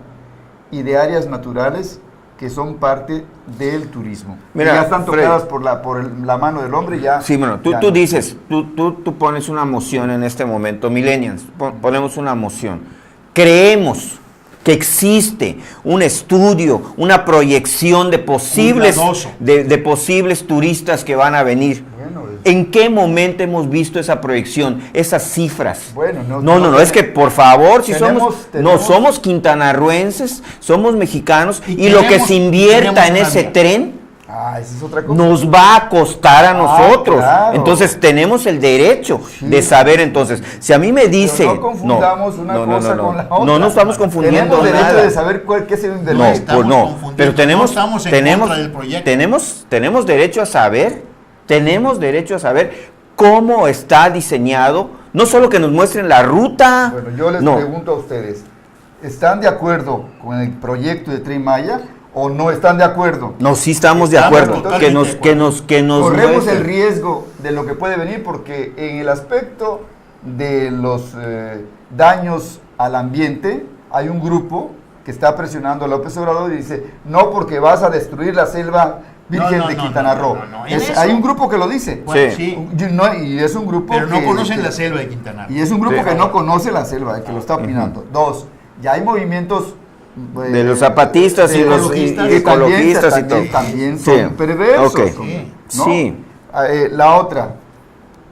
Speaker 2: y de áreas naturales que son parte del turismo.
Speaker 3: Mira,
Speaker 2: Que ya están
Speaker 3: Freddy.
Speaker 2: tocadas por la mano del hombre. Ya,
Speaker 3: Sí, bueno,
Speaker 2: ya
Speaker 3: tú
Speaker 2: no.
Speaker 3: dices, tú pones una moción en este momento, millennials, ponemos una moción. Creemos que existe un estudio, una proyección de posibles,
Speaker 1: Cuidadoso.
Speaker 3: de posibles turistas que van a venir.
Speaker 2: Bueno,
Speaker 3: ¿En qué momento hemos visto esa proyección, esas cifras?
Speaker 2: Bueno,
Speaker 3: No, es que por favor, si
Speaker 2: tenemos-
Speaker 3: somos quintanarruenses, somos mexicanos, y
Speaker 1: Y
Speaker 3: lo que
Speaker 1: tenemos-
Speaker 3: se invierta
Speaker 1: tenemos
Speaker 3: en
Speaker 1: una
Speaker 3: ese
Speaker 1: vía.
Speaker 3: tren
Speaker 2: esa es otra cosa.
Speaker 3: nos va a costar a nosotros.
Speaker 2: claro.
Speaker 3: Entonces tenemos el derecho de saber. Entonces, si a mí me dice...
Speaker 2: Pero no confundamos una cosa con la otra.
Speaker 3: No, no estamos confundiendo
Speaker 2: Tenemos derecho
Speaker 3: nada.
Speaker 2: de saber qué se va a invertir.
Speaker 3: No,
Speaker 1: estamos
Speaker 3: pues no,
Speaker 1: confundiendo,
Speaker 3: pero tenemos,
Speaker 1: no estamos en
Speaker 3: tenemos,
Speaker 1: contra del proyecto.
Speaker 3: tenemos derecho a saber, cómo está diseñado, no solo que nos muestren la ruta.
Speaker 2: Bueno, yo les
Speaker 3: no.
Speaker 2: pregunto a ustedes, ¿están de acuerdo con el proyecto de Tren Maya o no están de acuerdo?
Speaker 3: No, sí estamos de
Speaker 1: Estamos
Speaker 3: acuerdo,
Speaker 1: totalmente
Speaker 3: que nos,
Speaker 1: de
Speaker 3: que
Speaker 1: acuerdo.
Speaker 3: nos, que nos
Speaker 2: Corremos
Speaker 3: muestren.
Speaker 2: el riesgo de lo que puede venir porque en el aspecto de los daños al ambiente hay un grupo que está presionando a López Obrador y dice, no porque vas a destruir la selva virgen
Speaker 1: No,
Speaker 2: de
Speaker 1: no,
Speaker 2: Quintana
Speaker 1: no,
Speaker 2: Roo.
Speaker 1: no, no, en eso-
Speaker 2: Hay un grupo que lo dice.
Speaker 1: Bueno,
Speaker 3: Sí.
Speaker 1: sí,
Speaker 2: Y es un grupo
Speaker 1: pero no
Speaker 2: que-
Speaker 1: conocen
Speaker 2: que-
Speaker 1: la selva de Quintana Roo.
Speaker 2: Y es un grupo
Speaker 3: Sí.
Speaker 2: que no conoce la selva, que lo está opinando. Dos, ya hay movimientos
Speaker 3: De los zapatistas y los
Speaker 2: ecologistas
Speaker 3: y todo.
Speaker 2: También
Speaker 3: Sí.
Speaker 2: son perversos.
Speaker 3: Ok.
Speaker 2: ¿no?
Speaker 3: Sí.
Speaker 2: La otra,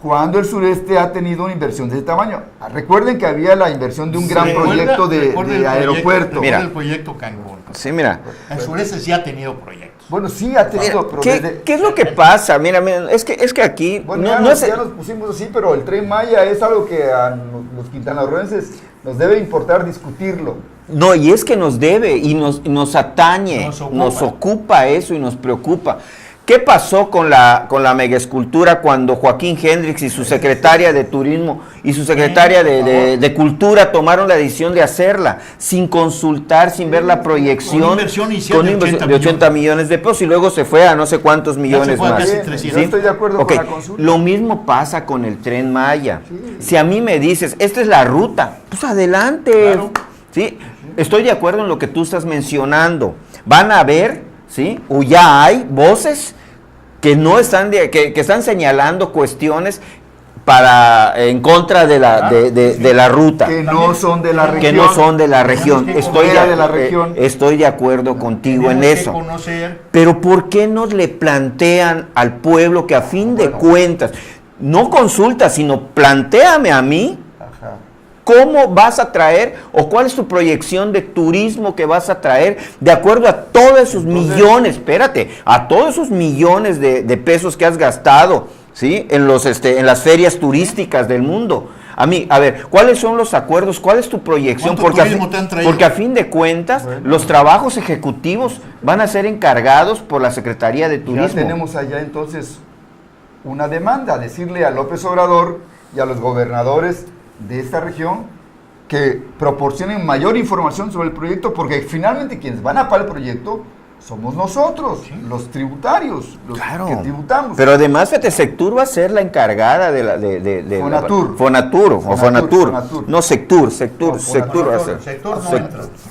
Speaker 2: cuando el sureste ha tenido una inversión de ese tamaño. Recuerden que había la inversión de un gran proyecto de aeropuerto.
Speaker 1: Mira el proyecto Cancún.
Speaker 3: Sí, mira.
Speaker 1: El sureste sí ha tenido proyectos.
Speaker 2: Bueno, sí ha tenido, pero
Speaker 3: ¿Qué es lo que pasa? Mira, es que aquí...
Speaker 2: Bueno, ya nos pusimos así, pero el Tren Maya es algo que a los quintanarroenses nos debe importar discutirlo.
Speaker 3: No, y es que nos debe, y nos atañe, nos ocupa eso y nos preocupa. ¿Qué pasó con la megaescultura cuando Joaquín Hendrix y su secretaria de Turismo y su secretaria de Cultura tomaron la decisión de hacerla sin consultar, sin ver la proyección?
Speaker 1: Con inversión inicial
Speaker 3: de 80 millones de pesos y luego se fue a no sé cuántos millones más.
Speaker 2: Casi 300. Yo estoy de acuerdo con la consulta.
Speaker 3: Lo mismo pasa con el Tren Maya. Sí. Si a mí me dices, esta es la ruta, pues adelante. Claro. ¿Sí? Estoy de acuerdo en lo que tú estás mencionando. Van a ver, ¿sí? O ya hay voces que no están que están señalando cuestiones en contra de la ruta.
Speaker 2: Que no son de la región.
Speaker 3: Que no son de la región. Estoy de acuerdo contigo en eso. Pero ¿por qué no le plantean al pueblo que a fin de cuentas, no consulta, sino plantéame a mí? ¿Cómo vas a traer o cuál es tu proyección de turismo que vas a traer de acuerdo a todos esos millones, a todos esos millones de pesos que has gastado, ¿sí? En las ferias turísticas del mundo? A ver, ¿cuáles son los acuerdos? ¿Cuál es tu proyección? Porque a fin de cuentas, los trabajos ejecutivos van a ser encargados por la Secretaría de Turismo.
Speaker 2: Ya tenemos allá entonces una demanda, decirle a López Obrador y a los gobernadores de esta región que proporcionen mayor información sobre el proyecto, porque finalmente quienes van a pagar el proyecto somos nosotros, los tributarios, los que tributamos.
Speaker 3: Pero además Sectur va a ser la encargada de
Speaker 2: Fonatur.
Speaker 3: Fonatur. No, Sectur va a ser.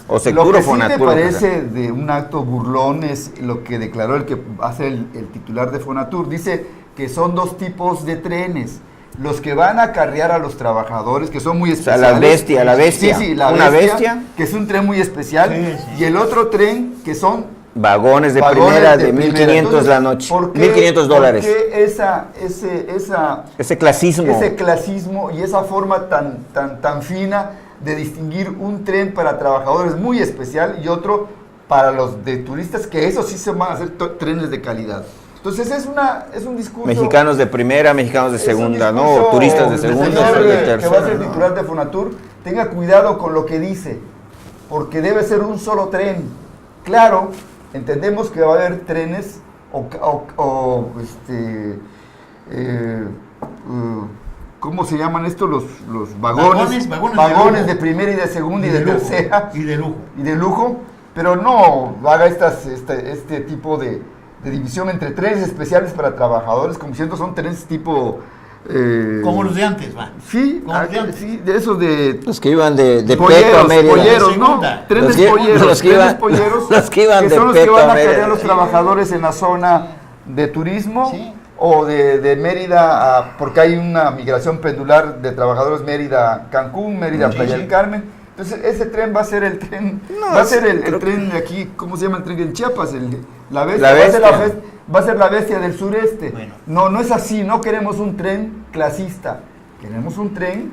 Speaker 3: O Sectur o Fonatur.
Speaker 2: Lo que sí me parece de un acto burlón es lo que declaró el que va a ser el titular de Fonatur. Dice que son dos tipos de trenes. Los que van a acarrear a los trabajadores, que son muy especiales.
Speaker 3: O sea, la bestia.
Speaker 2: Sí, la bestia, que es un tren muy especial. Y el otro tren, que son
Speaker 3: vagones de primera de 1.500 la noche. $1.500.
Speaker 2: ¿Por qué ese clasismo? Ese clasismo y esa forma tan fina de distinguir un tren para trabajadores muy especial y otro para los de turistas, que eso sí se van a hacer trenes de calidad. Entonces es un discurso...
Speaker 3: Mexicanos de primera, mexicanos de segunda, ¿no? Turistas de segunda, de tercera.
Speaker 2: Que va a ser titular de Fonatur, tenga cuidado con lo que dice, porque debe ser un solo tren. Claro, entendemos que va a haber trenes ¿cómo se llaman estos? Los vagones. Vagones de primera y de segunda y de tercera.
Speaker 1: Y de lujo.
Speaker 2: Y de lujo, pero no haga este tipo de división entre trenes especiales para trabajadores, como siendo son trenes tipo...
Speaker 1: como los de antes, va.
Speaker 2: Sí, sí, de esos de...
Speaker 3: Los que iban de
Speaker 2: polleros, polleros, ¿no? Trenes polleros,
Speaker 3: los que iban
Speaker 2: que son los que van a cargar a los trabajadores en la zona de turismo, ¿sí? O de Mérida, porque hay una migración pendular de trabajadores Mérida-Cancún, Mérida-Playa del Carmen. Entonces, ese tren va a ser el tren, el tren de aquí, ¿cómo se llama el tren en Chiapas? La bestia. Va a ser la bestia del sureste. Bueno. No es así, no queremos un tren clasista, queremos un tren,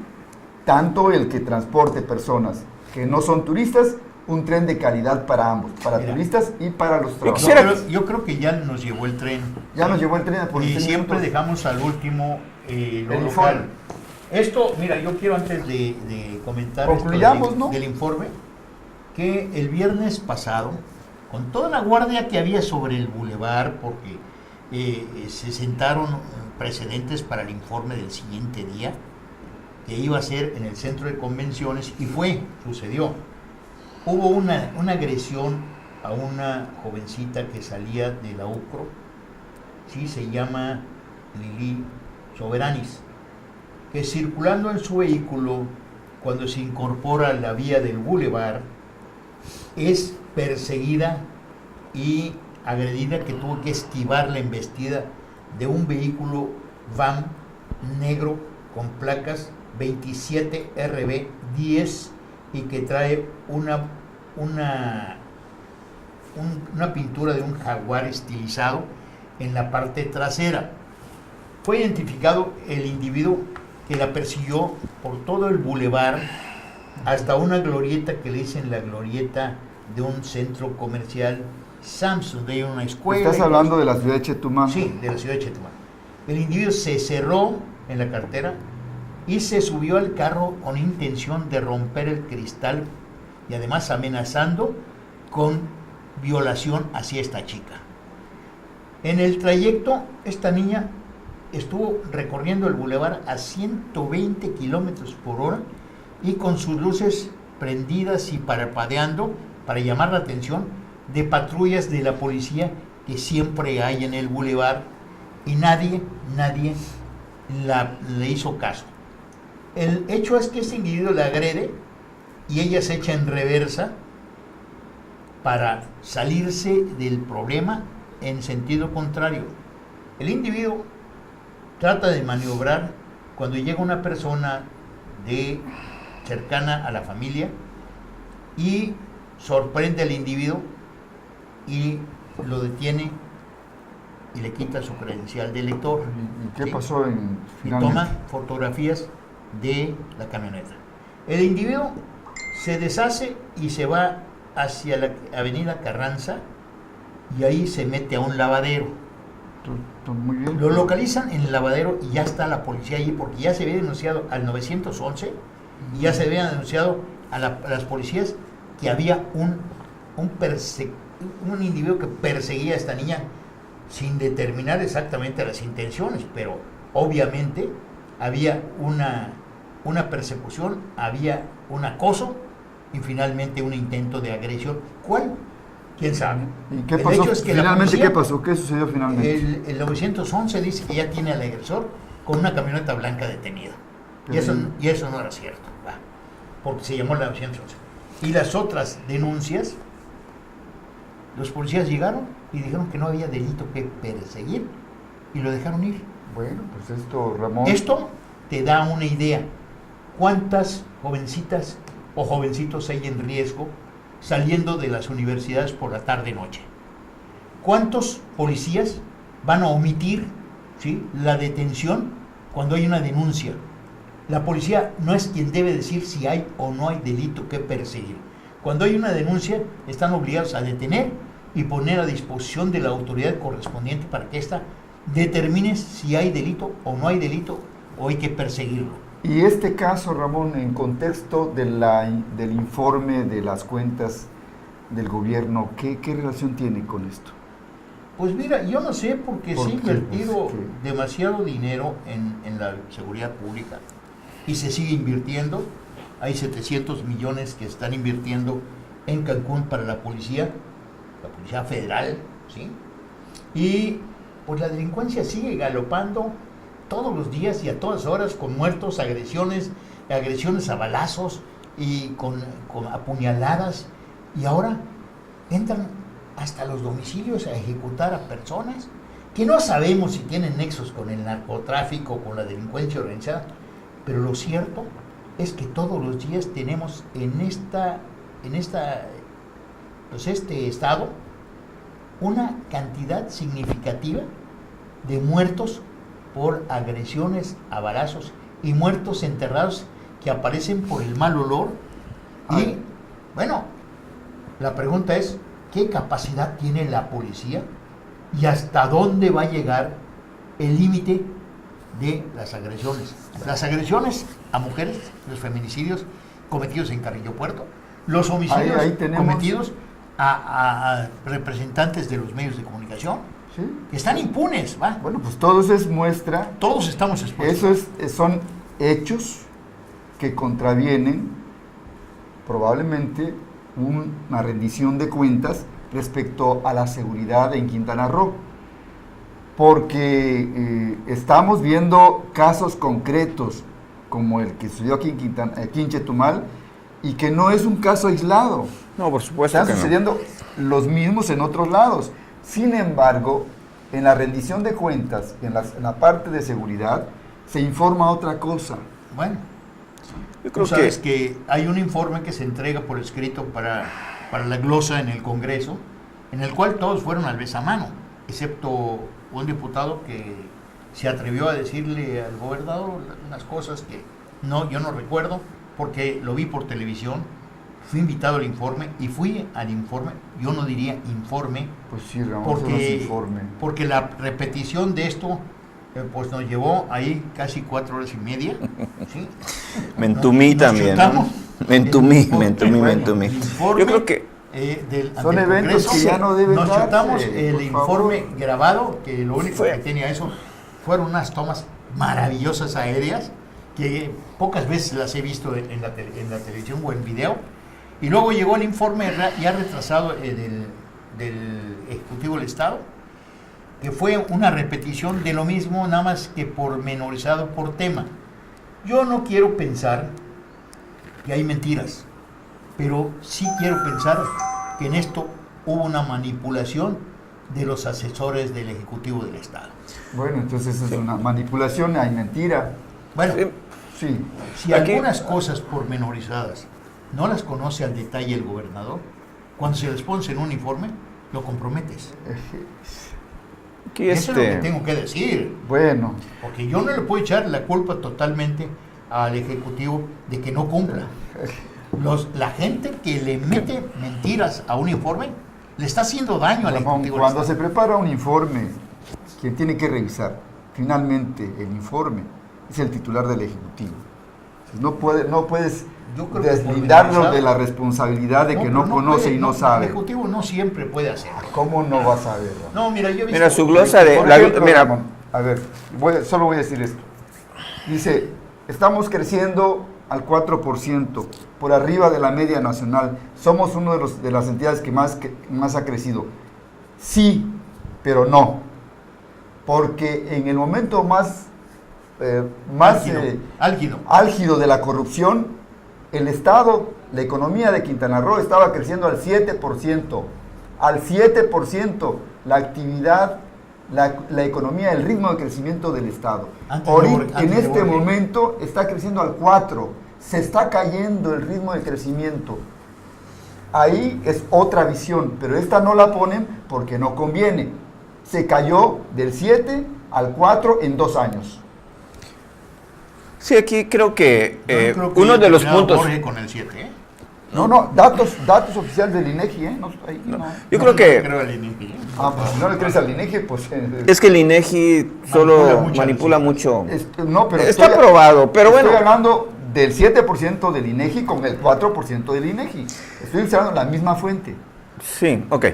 Speaker 2: tanto el que transporte personas que no son turistas, un tren de calidad para ambos, para turistas y para los trabajadores.
Speaker 1: Yo creo que ya nos llevó el tren.
Speaker 2: Ya nos llevó el tren.
Speaker 1: Y siempre dejamos al último lo local. Esto, mira, yo quiero antes de comentar del informe, que el viernes pasado, con toda la guardia que había sobre el bulevar, porque se sentaron precedentes para el informe del siguiente día, que iba a ser en el centro de convenciones, y sucedió. Hubo una agresión a una jovencita que salía de la UCRO, ¿sí? Se llama Lili Soberanis, que circulando en su vehículo, cuando se incorpora a la vía del bulevar, es perseguida y agredida, que tuvo que esquivar la embestida de un vehículo van negro con placas 27RB10 y que trae una pintura de un jaguar estilizado en la parte trasera. fue identificado el individuo que la persiguió por todo el bulevar hasta una glorieta que le dicen la glorieta de un centro comercial Samsung, de ahí una escuela.
Speaker 2: ¿Estás hablando de la ciudad de Chetumal?
Speaker 1: Sí, de la ciudad de Chetumal. El individuo se cerró en la cartera y se subió al carro con intención de romper el cristal y además amenazando con violación hacia esta chica. En el trayecto, esta niña estuvo recorriendo el bulevar a 120 kilómetros por hora y con sus luces prendidas y parpadeando para llamar la atención de patrullas de la policía que siempre hay en el bulevar, y nadie le hizo caso. El hecho es que este individuo la agrede y ella se echa en reversa para salirse del problema en sentido contrario. El individuo trata de maniobrar cuando llega una persona cercana a la familia y sorprende al individuo y lo detiene y le quita su credencial de lector.
Speaker 2: ¿Y qué pasó
Speaker 1: y toma fotografías de la camioneta. El individuo se deshace y se va hacia la avenida Carranza y ahí se mete a un lavadero.
Speaker 2: Muy bien.
Speaker 1: Lo localizan en el lavadero y ya está la policía allí porque ya se había denunciado al 911 y ya se había denunciado a las policías que había un individuo que perseguía a esta niña sin determinar exactamente las intenciones, pero obviamente había una persecución, había un acoso y finalmente un intento de agresión. ¿Cuál? ¿Quién sabe?
Speaker 2: ¿Y qué pasó?
Speaker 1: Hecho es que
Speaker 2: finalmente,
Speaker 1: policía,
Speaker 2: ¿qué pasó? ¿Qué sucedió finalmente?
Speaker 1: El 911 dice que ya tiene al agresor con una camioneta blanca detenida. Y eso no era cierto, porque se llamó el 911. Y las otras denuncias, los policías llegaron y dijeron que no había delito que perseguir y lo dejaron ir.
Speaker 2: Bueno, pues esto, Ramón...
Speaker 1: Esto te da una idea. ¿Cuántas jovencitas o jovencitos hay en riesgo saliendo de las universidades por la tarde-noche? ¿Cuántos policías van a omitir, ¿sí?, la detención cuando hay una denuncia? La policía no es quien debe decir si hay o no hay delito que perseguir. Cuando hay una denuncia, están obligados a detener y poner a disposición de la autoridad correspondiente para que ésta determine si hay delito o no hay delito o hay que perseguirlo.
Speaker 2: Y este caso, Ramón, en contexto del informe de las cuentas del gobierno, ¿qué relación tiene con esto?
Speaker 1: Pues mira, yo no sé porque se ha invertido
Speaker 2: Pues,
Speaker 1: demasiado dinero en la seguridad pública y se sigue invirtiendo. Hay 700 millones que están invirtiendo en Cancún para la policía federal, ¿sí? Y pues la delincuencia sigue galopando todos los días y a todas horas con muertos, agresiones a balazos y con apuñaladas, y ahora entran hasta los domicilios a ejecutar a personas que no sabemos si tienen nexos con el narcotráfico o con la delincuencia organizada, pero lo cierto es que todos los días tenemos en este estado una cantidad significativa de muertos por agresiones a balazos y muertos enterrados que aparecen por el mal olor. Y bueno, la pregunta es, ¿qué capacidad tiene la policía y hasta dónde va a llegar el límite de las agresiones? Las agresiones a mujeres, los feminicidios cometidos en Carrillo Puerto, los homicidios cometidos a representantes de los medios de comunicación,
Speaker 2: ¿sí?,
Speaker 1: que están impunes, ¿va?
Speaker 2: Bueno, pues todo eso es muestra.
Speaker 1: Todos estamos expuestos.
Speaker 2: Son hechos que contravienen probablemente una rendición de cuentas respecto a la seguridad en Quintana Roo, porque estamos viendo casos concretos como el que sucedió aquí en Chetumal, y que no es un caso aislado.
Speaker 3: No, por supuesto.
Speaker 2: Están sucediendo los mismos en otros lados. Sin embargo, en la rendición de cuentas, en la parte de seguridad, se informa otra cosa.
Speaker 1: Bueno,
Speaker 3: yo creo
Speaker 1: que hay un informe que se entrega por escrito para la glosa en el Congreso, en el cual todos fueron al besamano, excepto un diputado que se atrevió a decirle al gobernador unas cosas que yo no recuerdo, porque lo vi por televisión, fui invitado al informe y fui al informe, yo no diría informe,
Speaker 2: pues sí, Ramón, eso no es informe.
Speaker 1: Porque la repetición de esto pues nos llevó ahí casi 4 horas y media. ¿Sí?
Speaker 3: Me entumí también, ¿no? Me entumí.
Speaker 1: Yo
Speaker 3: creo que
Speaker 2: son eventos Congreso, que ya no deben
Speaker 1: nos
Speaker 2: darse,
Speaker 1: chutamos el informe grabado, que lo único que tenía eso fueron unas tomas maravillosas aéreas, que pocas veces las he visto en la televisión o en video. Y luego llegó el informe ya retrasado del Ejecutivo del Estado, que fue una repetición de lo mismo, nada más que pormenorizado por tema. Yo no quiero pensar que hay mentiras, pero sí quiero pensar que en esto hubo una manipulación de los asesores del Ejecutivo del Estado.
Speaker 2: Bueno, entonces es una manipulación, hay mentira.
Speaker 1: Bueno,
Speaker 2: sí.
Speaker 1: Si algunas cosas pormenorizadas no las conoce al detalle el gobernador, cuando se les pone en un informe, lo comprometes. Eso es lo que tengo que decir.
Speaker 2: Bueno.
Speaker 1: Porque yo no le puedo echar la culpa totalmente al Ejecutivo de que no cumpla. La gente que le mete mentiras a un informe le está haciendo daño al Ejecutivo.
Speaker 2: Cuando se prepara un informe, quien tiene que revisar finalmente el informe es el titular del Ejecutivo. No puedes deslindarlo de la responsabilidad de que no conoce y no sabe.
Speaker 1: El Ejecutivo no siempre puede hacerlo.
Speaker 2: ¿Cómo no va a saberlo?
Speaker 1: No, mira, yo he visto...
Speaker 3: Mira, su glosa de...
Speaker 2: Mira, a ver, solo voy a decir esto. Dice, estamos creciendo al 4%, por arriba de la media nacional. Somos uno de las entidades que más ha crecido. Sí, pero no. Porque en el momento más álgido de la corrupción, el Estado, la economía de Quintana Roo estaba creciendo al 7%. Al 7% la actividad, la economía, el ritmo de crecimiento del Estado. En este momento está creciendo al 4%. Se está cayendo el ritmo de crecimiento. Ahí es otra visión, pero esta no la ponen porque no conviene. Se cayó del 7 al 4 en 2 años.
Speaker 3: Sí, aquí creo que uno de los puntos...
Speaker 1: Con el 7, ¿eh?
Speaker 2: No, datos oficiales del INEGI, ¿eh?
Speaker 3: Yo creo que...
Speaker 2: Pues si no le crees al INEGI, pues...
Speaker 3: Es que el INEGI solo manipula mucho.
Speaker 2: Pero
Speaker 3: está probado, pero bueno...
Speaker 2: Estoy hablando del 7% del INEGI con el 4% del INEGI. Estoy usando la misma fuente.
Speaker 3: Sí, ok.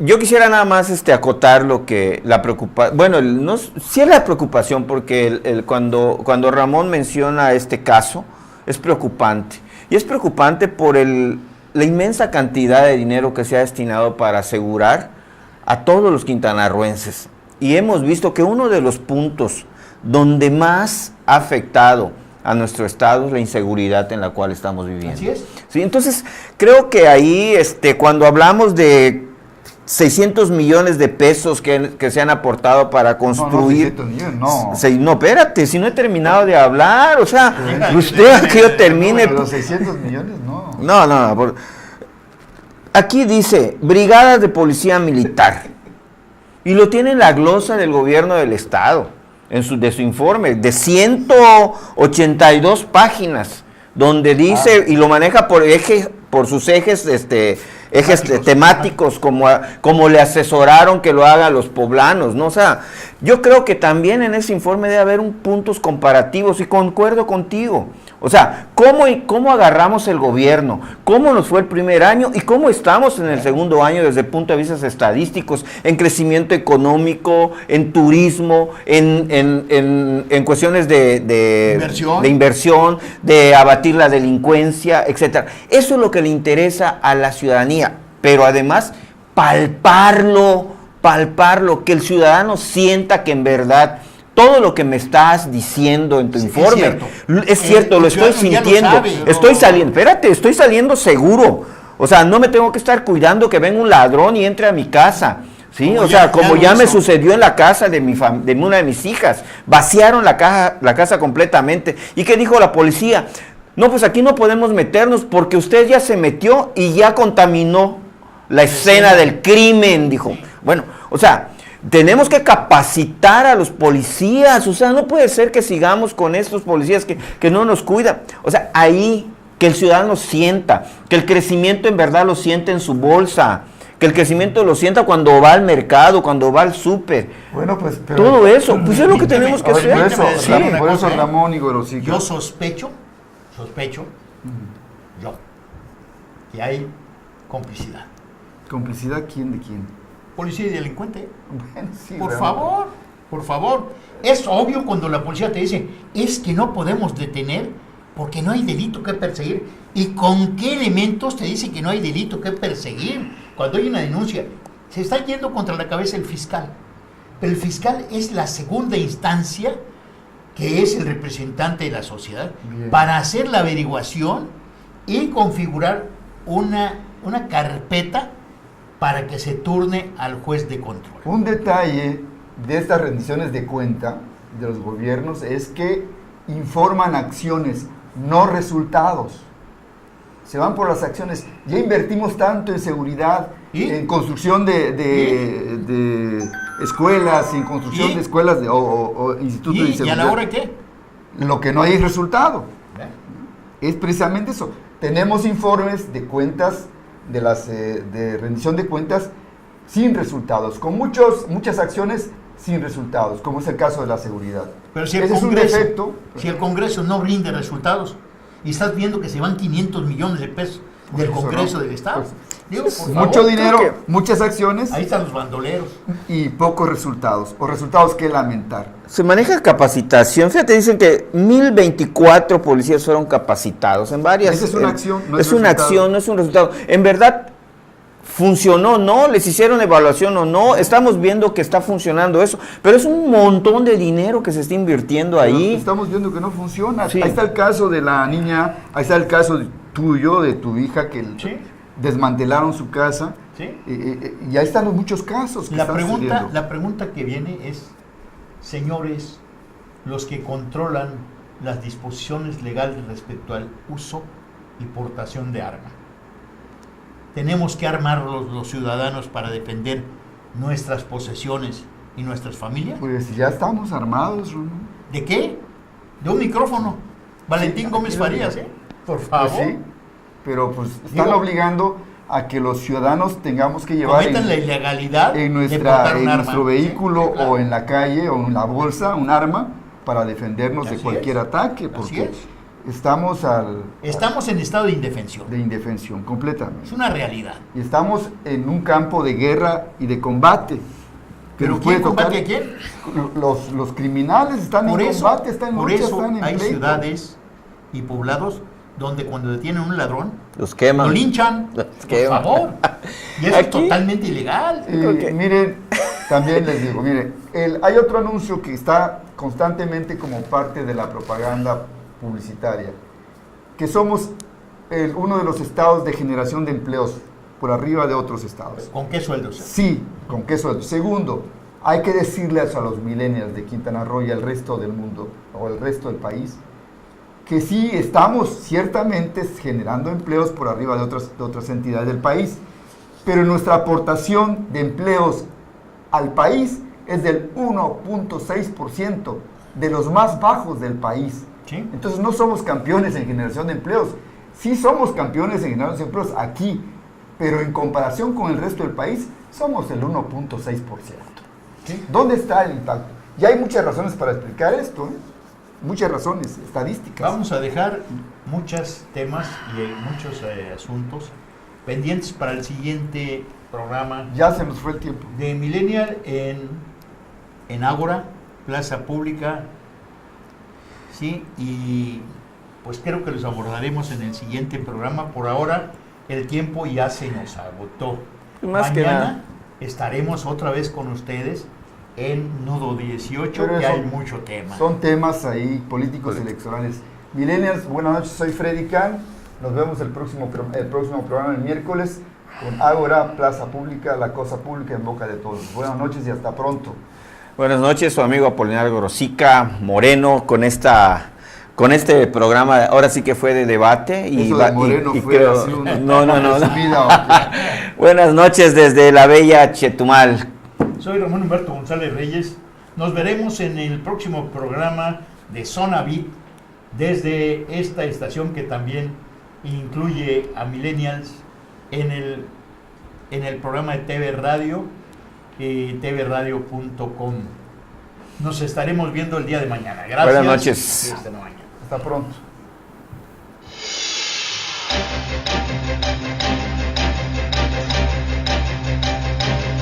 Speaker 3: Yo quisiera nada más acotar lo que la preocupación, bueno, sí es la preocupación porque cuando Ramón menciona este caso es preocupante. Y es preocupante por la inmensa cantidad de dinero que se ha destinado para asegurar a todos los quintanarroenses. Y hemos visto que uno de los puntos donde más ha afectado a nuestro estado es la inseguridad en la cual estamos viviendo.
Speaker 1: Así es.
Speaker 3: Sí, entonces, creo que ahí, cuando hablamos de 600 millones de pesos que se han aportado para construir...
Speaker 2: No, 600 millones, no.
Speaker 3: No, espérate, si no he terminado de hablar, o sea, usted que yo termine...
Speaker 2: Pero 600 millones, no.
Speaker 3: No. Aquí dice, brigadas de policía militar, y lo tiene en la glosa del gobierno del estado, de su informe, de 182 páginas, donde dice, y lo maneja por sus ejes temáticos, como le asesoraron que lo hagan los poblanos, ¿no? O sea, yo creo que también en ese informe debe haber puntos comparativos, y concuerdo contigo. O sea, ¿cómo agarramos el gobierno? ¿Cómo nos fue el primer año? ¿Y cómo estamos en el segundo año desde el punto de vista estadísticos? En crecimiento económico, en turismo, en cuestiones de inversión, de abatir la delincuencia, etcétera. Eso es lo que le interesa a la ciudadanía, pero además palparlo, que el ciudadano sienta que en verdad todo lo que me estás diciendo en tu informe es cierto, lo estoy sintiendo, estoy saliendo seguro. O sea, no me tengo que estar cuidando que venga un ladrón y entre a mi casa. ¿Sí? Como ya me sucedió en la casa de una de mis hijas, vaciaron la casa completamente. ¿Y qué dijo la policía? No, pues aquí no podemos meternos porque usted ya se metió y ya contaminó la escena del crimen, dijo. Bueno, o sea, Tenemos que capacitar a los policías, o sea, no puede ser que sigamos con estos policías que no nos cuidan. O sea, ahí que el ciudadano sienta, que el crecimiento en verdad lo siente en su bolsa, que el crecimiento lo sienta cuando va al mercado, cuando va al súper.
Speaker 2: Bueno, pues...
Speaker 3: Todo eso, pues es lo que tenemos que hacer.
Speaker 2: Por eso Ramón y Gorosica.
Speaker 1: Yo sospecho, yo, que hay complicidad.
Speaker 2: ¿Complicidad quién de quién?
Speaker 1: Policía y delincuente.
Speaker 2: Bueno, sí,
Speaker 1: por favor. Es obvio cuando la policía te dice, es que no podemos detener porque no hay delito que perseguir. ¿Y con qué elementos te dice que no hay delito que perseguir? Cuando hay una denuncia, se está yendo contra la cabeza el fiscal. Pero el fiscal es la segunda instancia, que es el representante de la sociedad,
Speaker 2: bien,
Speaker 1: para hacer la averiguación y configurar una carpeta para que se turne al juez de control.
Speaker 2: Un detalle de estas rendiciones de cuenta de los gobiernos es que informan acciones, no resultados. Se van por las acciones. Ya invertimos tanto en seguridad, en construcción de escuelas, en construcción de escuelas o institutos de seguridad.
Speaker 1: ¿Y a la hora qué?
Speaker 2: Lo que no hay resultado. Es precisamente eso. Tenemos informes de cuentas, de rendición de cuentas sin resultados, con muchas acciones sin resultados, como es el caso de la seguridad.
Speaker 1: Pero si el Congreso no rinde resultados y estás viendo que se van 500 millones de pesos del Congreso del Estado. Digo, por favor,
Speaker 2: mucho dinero, muchas acciones.
Speaker 1: Ahí están los bandoleros.
Speaker 2: Y pocos resultados, o resultados que lamentar.
Speaker 3: Se maneja capacitación. Fíjate, dicen que 1024 policías fueron capacitados en varias.
Speaker 2: Esa es una acción, no
Speaker 3: es una acción, no es un resultado. En verdad, ¿funcionó o no? ¿Les hicieron evaluación o no? Estamos viendo que está funcionando eso, pero es un montón de dinero que se está invirtiendo ahí.
Speaker 2: Estamos viendo que no funciona.
Speaker 3: Sí.
Speaker 2: Ahí está el caso de la niña, ahí está el caso tuyo, de tu hija, que desmantelaron su casa.
Speaker 1: ¿Sí?
Speaker 2: Y ahí están los muchos casos que
Speaker 1: la
Speaker 2: están sucediendo.
Speaker 1: La pregunta que viene es, señores, los que controlan las disposiciones legales respecto al uso y portación de armas, tenemos que armarlos los ciudadanos para defender nuestras posesiones y nuestras familias.
Speaker 2: Pues ya estamos armados, ¿no?
Speaker 1: ¿De qué? De un micrófono. Valentín Gómez Farías, ¿eh? Por favor.
Speaker 2: Pues sí, pero pues están obligando a que los ciudadanos tengamos que llevar
Speaker 1: la ilegalidad
Speaker 2: en nuestro vehículo, sí, claro, o en la calle o en la bolsa un arma para defendernos de cualquier ataque, porque estamos
Speaker 1: en estado de indefensión.
Speaker 2: De indefensión, completamente.
Speaker 1: Es una realidad.
Speaker 2: Y estamos en un campo de guerra y de combate.
Speaker 1: ¿Pero quién combate a quién?
Speaker 2: Los criminales están en combate, están en lucha, están en
Speaker 1: hay
Speaker 2: pleito.
Speaker 1: Ciudades y poblados donde cuando detienen a un ladrón,
Speaker 3: los queman.
Speaker 1: Lo linchan, por favor. Y eso es totalmente ilegal.
Speaker 2: Miren, también les digo, miren, hay otro anuncio que está constantemente como parte de la propaganda publicitaria, que somos uno de los estados de generación de empleos por arriba de otros estados.
Speaker 1: ¿Con qué sueldos?
Speaker 2: Sí, con qué sueldos. Segundo, hay que decirles a los millennials de Quintana Roo y al resto del mundo, o al resto del país, que sí estamos ciertamente generando empleos por arriba de otras entidades del país, pero nuestra aportación de empleos al país es del 1.6%, de los más bajos del país.
Speaker 1: ¿Sí?
Speaker 2: Entonces no somos campeones en generación de empleos. Sí somos campeones en generación de empleos aquí, pero en comparación con el resto del país somos el 1.6%.
Speaker 1: ¿Sí?
Speaker 2: ¿Dónde está el impacto? Y hay muchas razones para explicar esto, ¿eh? Muchas razones estadísticas.
Speaker 1: Vamos a dejar muchos temas y muchos asuntos pendientes para el siguiente programa.
Speaker 2: Ya se nos fue el tiempo.
Speaker 1: De Millennial en Ágora, Plaza Pública. Sí, y pues creo que los abordaremos en el siguiente programa. Por ahora, el tiempo ya se nos agotó.
Speaker 3: Más que nada,
Speaker 1: estaremos otra vez con ustedes en Nudo 18, que hay mucho tema.
Speaker 2: Son temas ahí políticos electorales. Millennials, buenas noches, soy Freddy Can. Nos vemos el próximo programa el miércoles con Ágora, Plaza Pública, la cosa pública en boca de todos. Buenas noches y hasta pronto. Buenas
Speaker 3: noches, su amigo Apolinar Gorosica Moreno, con este programa, ahora sí que fue de debate.
Speaker 2: Eso de Moreno fue
Speaker 3: creo,
Speaker 2: así
Speaker 3: no.
Speaker 2: Vida,
Speaker 3: Buenas noches desde la bella Chetumal.
Speaker 1: Soy Ramón Humberto González Reyes. Nos veremos en el próximo programa de Zona Beat desde esta estación que también incluye a Millennials en el programa de TV Radio, tvradio.com. Nos estaremos viendo el día de mañana. Gracias.
Speaker 3: Buenas noches.
Speaker 2: Hasta pronto.